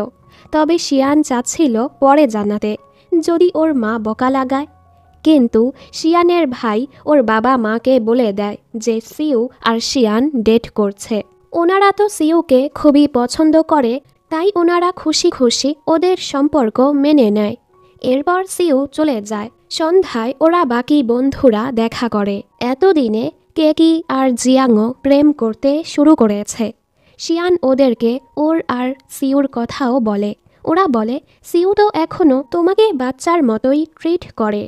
তবে শিয়ান চাচ্ছিল পরে জানাতে, যদি ওর মা বকা লাগায়। কিন্তু শিয়ানের ভাই ওর বাবা মাকে বলে দেয় যে সিউ আর শিয়ান ডেট করছে। ওনারা তো সিউকে খুবই পছন্দ করে, তাই ওনারা খুশি খুশি ওদের সম্পর্ক মেনে নেয়। এরপর সিউ চলে যায়। সন্ধ্যায় ওরা বাকি বন্ধুরা দেখা করে। এতদিনে কেকি আর জিয়াংও প্রেম করতে শুরু করেছে। শিয়ান ওদেরকে ওর আর সিউর কথাও বলে। ওরা বলে সিউ তো এখনও তোমাকে বাচ্চার মতোই ট্রিট করে।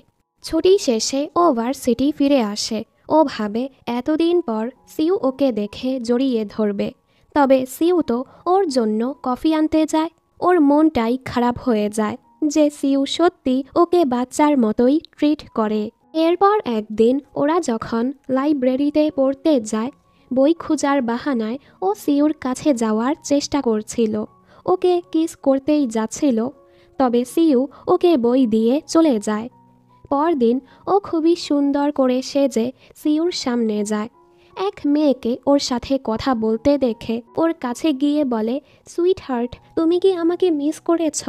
ছুটি শেষে ও ভার্সিটি ফিরে আসে। ও ভাবে এতদিন পর সিউ ওকে দেখে জড়িয়ে ধরবে, তবে সিউ তো ওর জন্য কফি আনতে যায়। ওর মনটাই খারাপ হয়ে যায় যে সিউ সত্যি ওকে বাচ্চার মতোই ট্রিট করে। এরপর একদিন ওরা যখন লাইব্রেরিতে পড়তে যায়, বই খোঁজার বাহানায় ও সিউর কাছে যাওয়ার চেষ্টা করছিল। ওকে কিস করতেই যাচ্ছিল, তবে সিউ ওকে বই দিয়ে চলে যায়। পরদিন ও খুবই সুন্দর করে সেজে সিউর সামনে যায়। এক মেয়েকে ওর সাথে কথা বলতে দেখে ওর কাছে গিয়ে বলে, সুইট হার্ট, তুমি কি আমাকে মিস করেছ?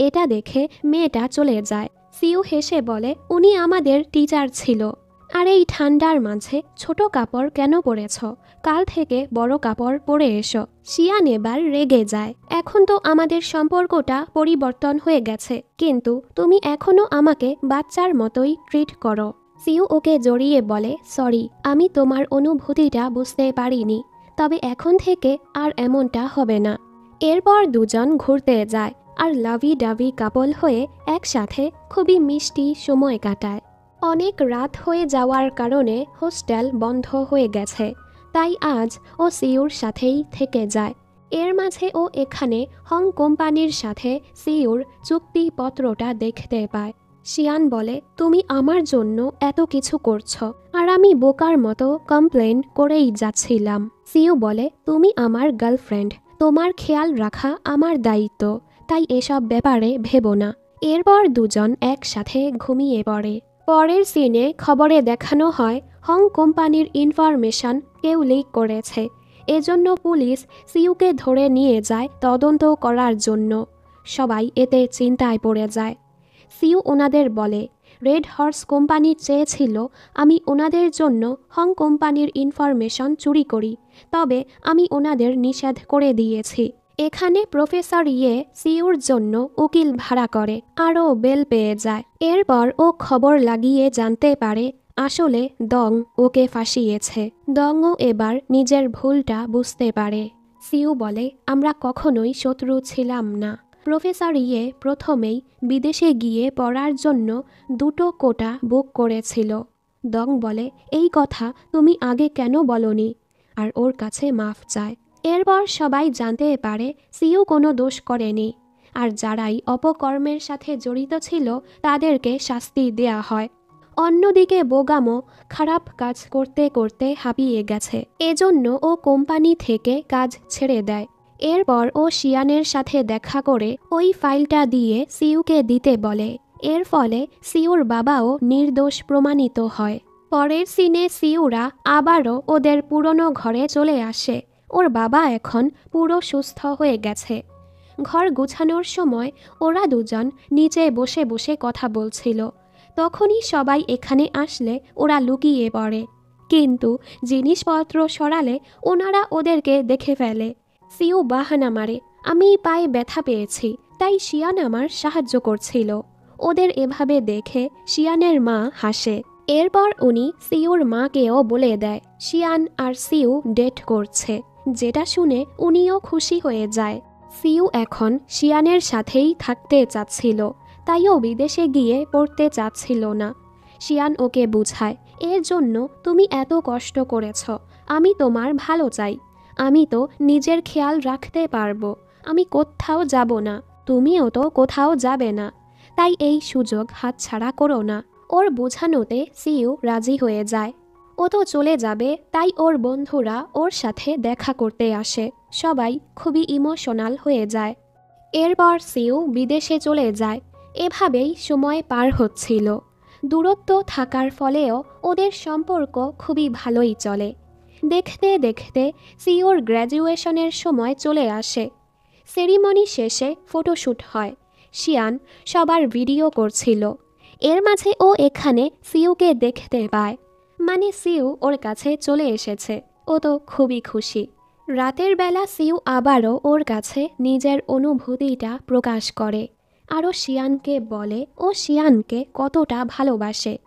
এটা দেখে মেয়েটা চলে যায়। সিউ হেসে বলে, উনি আমাদের টিচার ছিল। আর এই ঠান্ডার মাঝে ছোট কাপড় কেন পরেছ? কাল থেকে বড় কাপড় পরে এসো। শিয়ান এবার রেগে যায়। এখন তো আমাদের সম্পর্কটা পরিবর্তন হয়ে গেছে, কিন্তু তুমি এখনো আমাকে বাচ্চার মতোই ট্রিট করো। সিউ ওকে জড়িয়ে বলে, সরি, আমি তোমার অনুভূতিটা বুঝতে পারিনি, তবে এখন থেকে আর এমনটা হবে না। এরপর দুজন ঘুরতে যায় আর লাভি ডাভি কাপল হয়ে একসাথে খুবই মিষ্টি সময় কাটায়। অনেক রাত হয়ে যাওয়ার কারণে হোস্টেল বন্ধ হয়ে গেছে, তাই আজ ও সিউর সাথেই থেকে যায়। এর মাঝে ও এখানে হং কোম্পানির সাথে সিউর চুক্তিপত্রটা দেখতে পায়। শিয়ান বলে, তুমি আমার জন্য এত কিছু করছো, আর আমি বোকার মতো কমপ্লেন করেই যাচ্ছিলাম। সিউ বলে, তুমি আমার গার্লফ্রেন্ড, তোমার খেয়াল রাখা আমার দায়িত্ব, তাই এসব ব্যাপারে ভেবো না। এরপর দুজন একসাথে ঘুমিয়ে পড়ে। পরের সিনে খবরে দেখানো হয় হং কোম্পানির ইনফরমেশন কেউ লিক করেছে। এজন্য পুলিশ সিউকে ধরে নিয়ে যায় তদন্ত করার জন্য। সবাই এতে চিন্তায় পড়ে যায়। সিউ ওনাদের বলে, রেড হর্স কোম্পানি চেয়েছিল আমি ওনাদের জন্য হং কোম্পানির ইনফরমেশন চুরি করি, তবে আমি ওনাদের নিষেধ করে দিয়েছি। এখানে প্রফেসর ইয়ে সিউর জন্য উকিল ভাড়া করে, আরও বেল পেয়ে যায়। এরপর ও খবর লাগিয়ে জানতে পারে আসলে দং ওকে ফাঁসিয়েছে। দংও এবার নিজের ভুলটা বুঝতে পারে। সিউ বলে, আমরা কখনোই শত্রু ছিলাম না। প্রফেসর ইয়ে প্রথমেই বিদেশে গিয়ে পড়ার জন্য 2টো কোটা বুক করেছিল। দং বলে, এই কথা তুমি আগে কেন বলনি, আর ওর কাছে মাফ চায়। এরপর সবাই জানতে পারে সিউ কোনো দোষ করেনি, আর যারাই অপকর্মের সাথে জড়িত ছিল তাদেরকে শাস্তি দেয়া হয়। অন্যদিকে বোগামো খারাপ কাজ করতে করতে হাঁপিয়ে গেছে, এজন্য ও কোম্পানি থেকে কাজ ছেড়ে দেয়। এরপর ও শিয়ানের সাথে দেখা করে ওই ফাইলটা দিয়ে সিউকে দিতে বলে। এর ফলে সিউর বাবাও নির্দোষ প্রমাণিত হয়। পরের সিনে সিউরা আবারও ওদের পুরনো ঘরে চলে আসে। ওর বাবা এখন পুরো সুস্থ হয়ে গেছে। ঘর গুছানোর সময় ওরা দুজন নিচে বসে বসে কথা বলছিল। তখনই সবাই এখানে আসলে ওরা লুকিয়ে পড়ে, কিন্তু জিনিসপত্র সরালে ওনারা ওদেরকে দেখে ফেলে। সিউ বাহানা মারে, আমি পায়ে ব্যথা পেয়েছি, তাই শিয়ান আমার সাহায্য করছিল। ওদের এভাবে দেখে শিয়ানের মা হাসে। এরপর উনি সিউর মাকেও বলে দেয় শিয়ান আর সিউ ডেট করছে, যেটা শুনে উনিও খুশি হয়ে যায়। সিউ এখন শিয়ানের সাথেই থাকতে চাচ্ছিল, তাইও বিদেশে গিয়ে পড়তে চাচ্ছিল না। শিয়ান ওকে বুঝায়, এর জন্য তুমি এত কষ্ট করেছ, আমি তোমার ভালো চাই। আমি তো নিজের খেয়াল রাখতে পারবো, আমি কোথাও যাব না, তুমিও তো কোথাও যাবে না, তাই এই সুযোগ হাতছাড়া করো না। ওর বোঝানোতে সিইউ রাজি হয়ে যায়। ও তো চলে যাবে, তাই ওর বন্ধুরা ওর সাথে দেখা করতে আসে। সবাই খুবই ইমোশনাল হয়ে যায়। এরপর সিইউ বিদেশে চলে যায়। এভাবেই সময় পার হচ্ছিল। দূরত্ব থাকার ফলেও ওদের সম্পর্ক খুবই ভালোই চলে। দেখতে দেখতে সিইউর গ্র্যাজুয়েশনের সময় চলে আসে। সেরিমনি শেষে ফটোশ্যুট হয়। শিয়ান সবার ভিডিও করছিল। এর মাঝে ও এখানে সিইউকে দেখতে পায়। মানে সিইউ ওর কাছে চলে এসেছে। ও তো খুবই খুশি। রাতের বেলা সিইউ আবারও ওর কাছে নিজের অনুভূতিটা প্রকাশ করে। আরও শিয়ানকে বলে ও শিয়ানকে কতটা ভালোবাসে।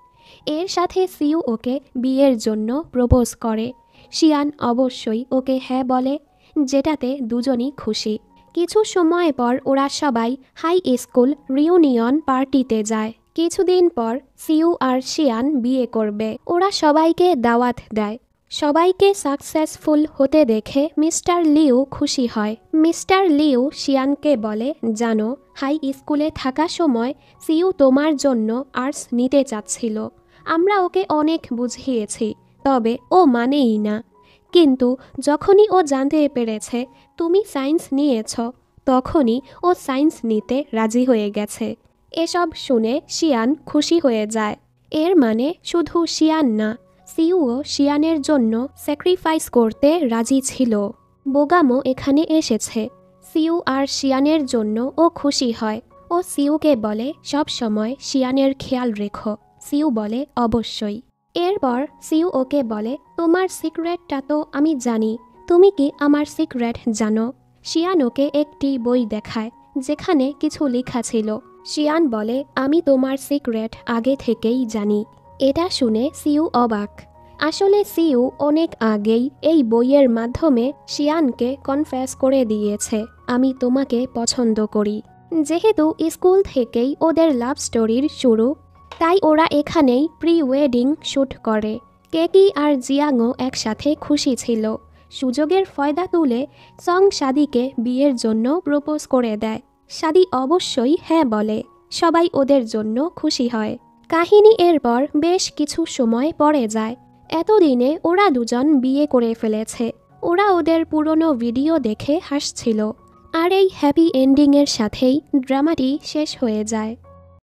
এর সাথে সিইউ ওকে বিয়ের জন্য প্রপোজ করে। শিয়ান অবশ্যই ওকে হ্যাঁ বলে, যেটাতে দুজনই খুশি। কিছু সময় পর ওরা সবাই হাই স্কুল রিউনিয়ন পার্টিতে যায়। কিছুদিন পর সিইউ আর শিয়ান বিয়ে করবে। ওরা সবাইকে দাওয়াত দেয়। সবাইকে সাকসেসফুল হতে দেখে মিস্টার লিউ খুশি হয়। মিস্টার লিউ শিয়ানকে বলে, জানো, হাই স্কুলে থাকা সময় সিইউ তোমার জন্য আর্টস নিতে চাচ্ছিল। আমরা ওকে অনেক বুঝিয়েছি, তবে ও মানেই না। কিন্তু যখনই ও জানতে পেরেছে তুমি সায়েন্স নিয়েছ, তখনই ও সায়েন্স নিতে রাজি হয়ে গেছে। এসব শুনে শিয়ান খুশি হয়ে যায়। এর মানে শুধু শিয়ান না, সিইউও শিয়ানের জন্য স্যাক্রিফাইস করতে রাজি ছিল। বোগামো এখানে এসেছে। সিইউ আর শিয়ানের জন্য ও খুশি হয়। ও সিইউকে বলে সব সময় শিয়ানের খেয়াল রেখো। সিইউ বলে অবশ্যই। এরপর সিইউ ওকে বলে, তোমার সিক্রেটটা তো আমি জানি, তুমি কি আমার সিক্রেট জানো? শিয়ান ওকে একটি বই দেখায়, যেখানে কিছু লেখা ছিল। শিয়ান বলে, আমি তোমার সিক্রেট আগে থেকেই জানি। এটা শুনে সিইউ অবাক। আসলে সিইউ অনেক আগেই এই বইয়ের মাধ্যমে শিয়ানকে কনফেস করে দিয়েছে, আমি তোমাকে পছন্দ করি। যেহেতু স্কুল থেকেই ওদের লাভ স্টোরির শুরু, তাই ওরা এখানেই প্রি ওয়েডিং শ্যুট করে। কেকি আর জিয়াংও একসাথে খুশি ছিল। সুযোগের ফয়দা তুলে সং শাদিকে বিয়ের জন্য প্রপোজ করে দেয়। শাদি অবশ্যই হ্যাঁ বলে। সবাই ওদের জন্য খুশি হয়। কাহিনী এরপর বেশ কিছু সময় পরে যায়। এতদিনে ওরা দুজন বিয়ে করে ফেলেছে। ওরা ওদের পুরনো ভিডিও দেখে হাসছিল। আর এই হ্যাপি এন্ডিংয়ের সাথেই ড্রামাটি শেষ হয়ে যায়।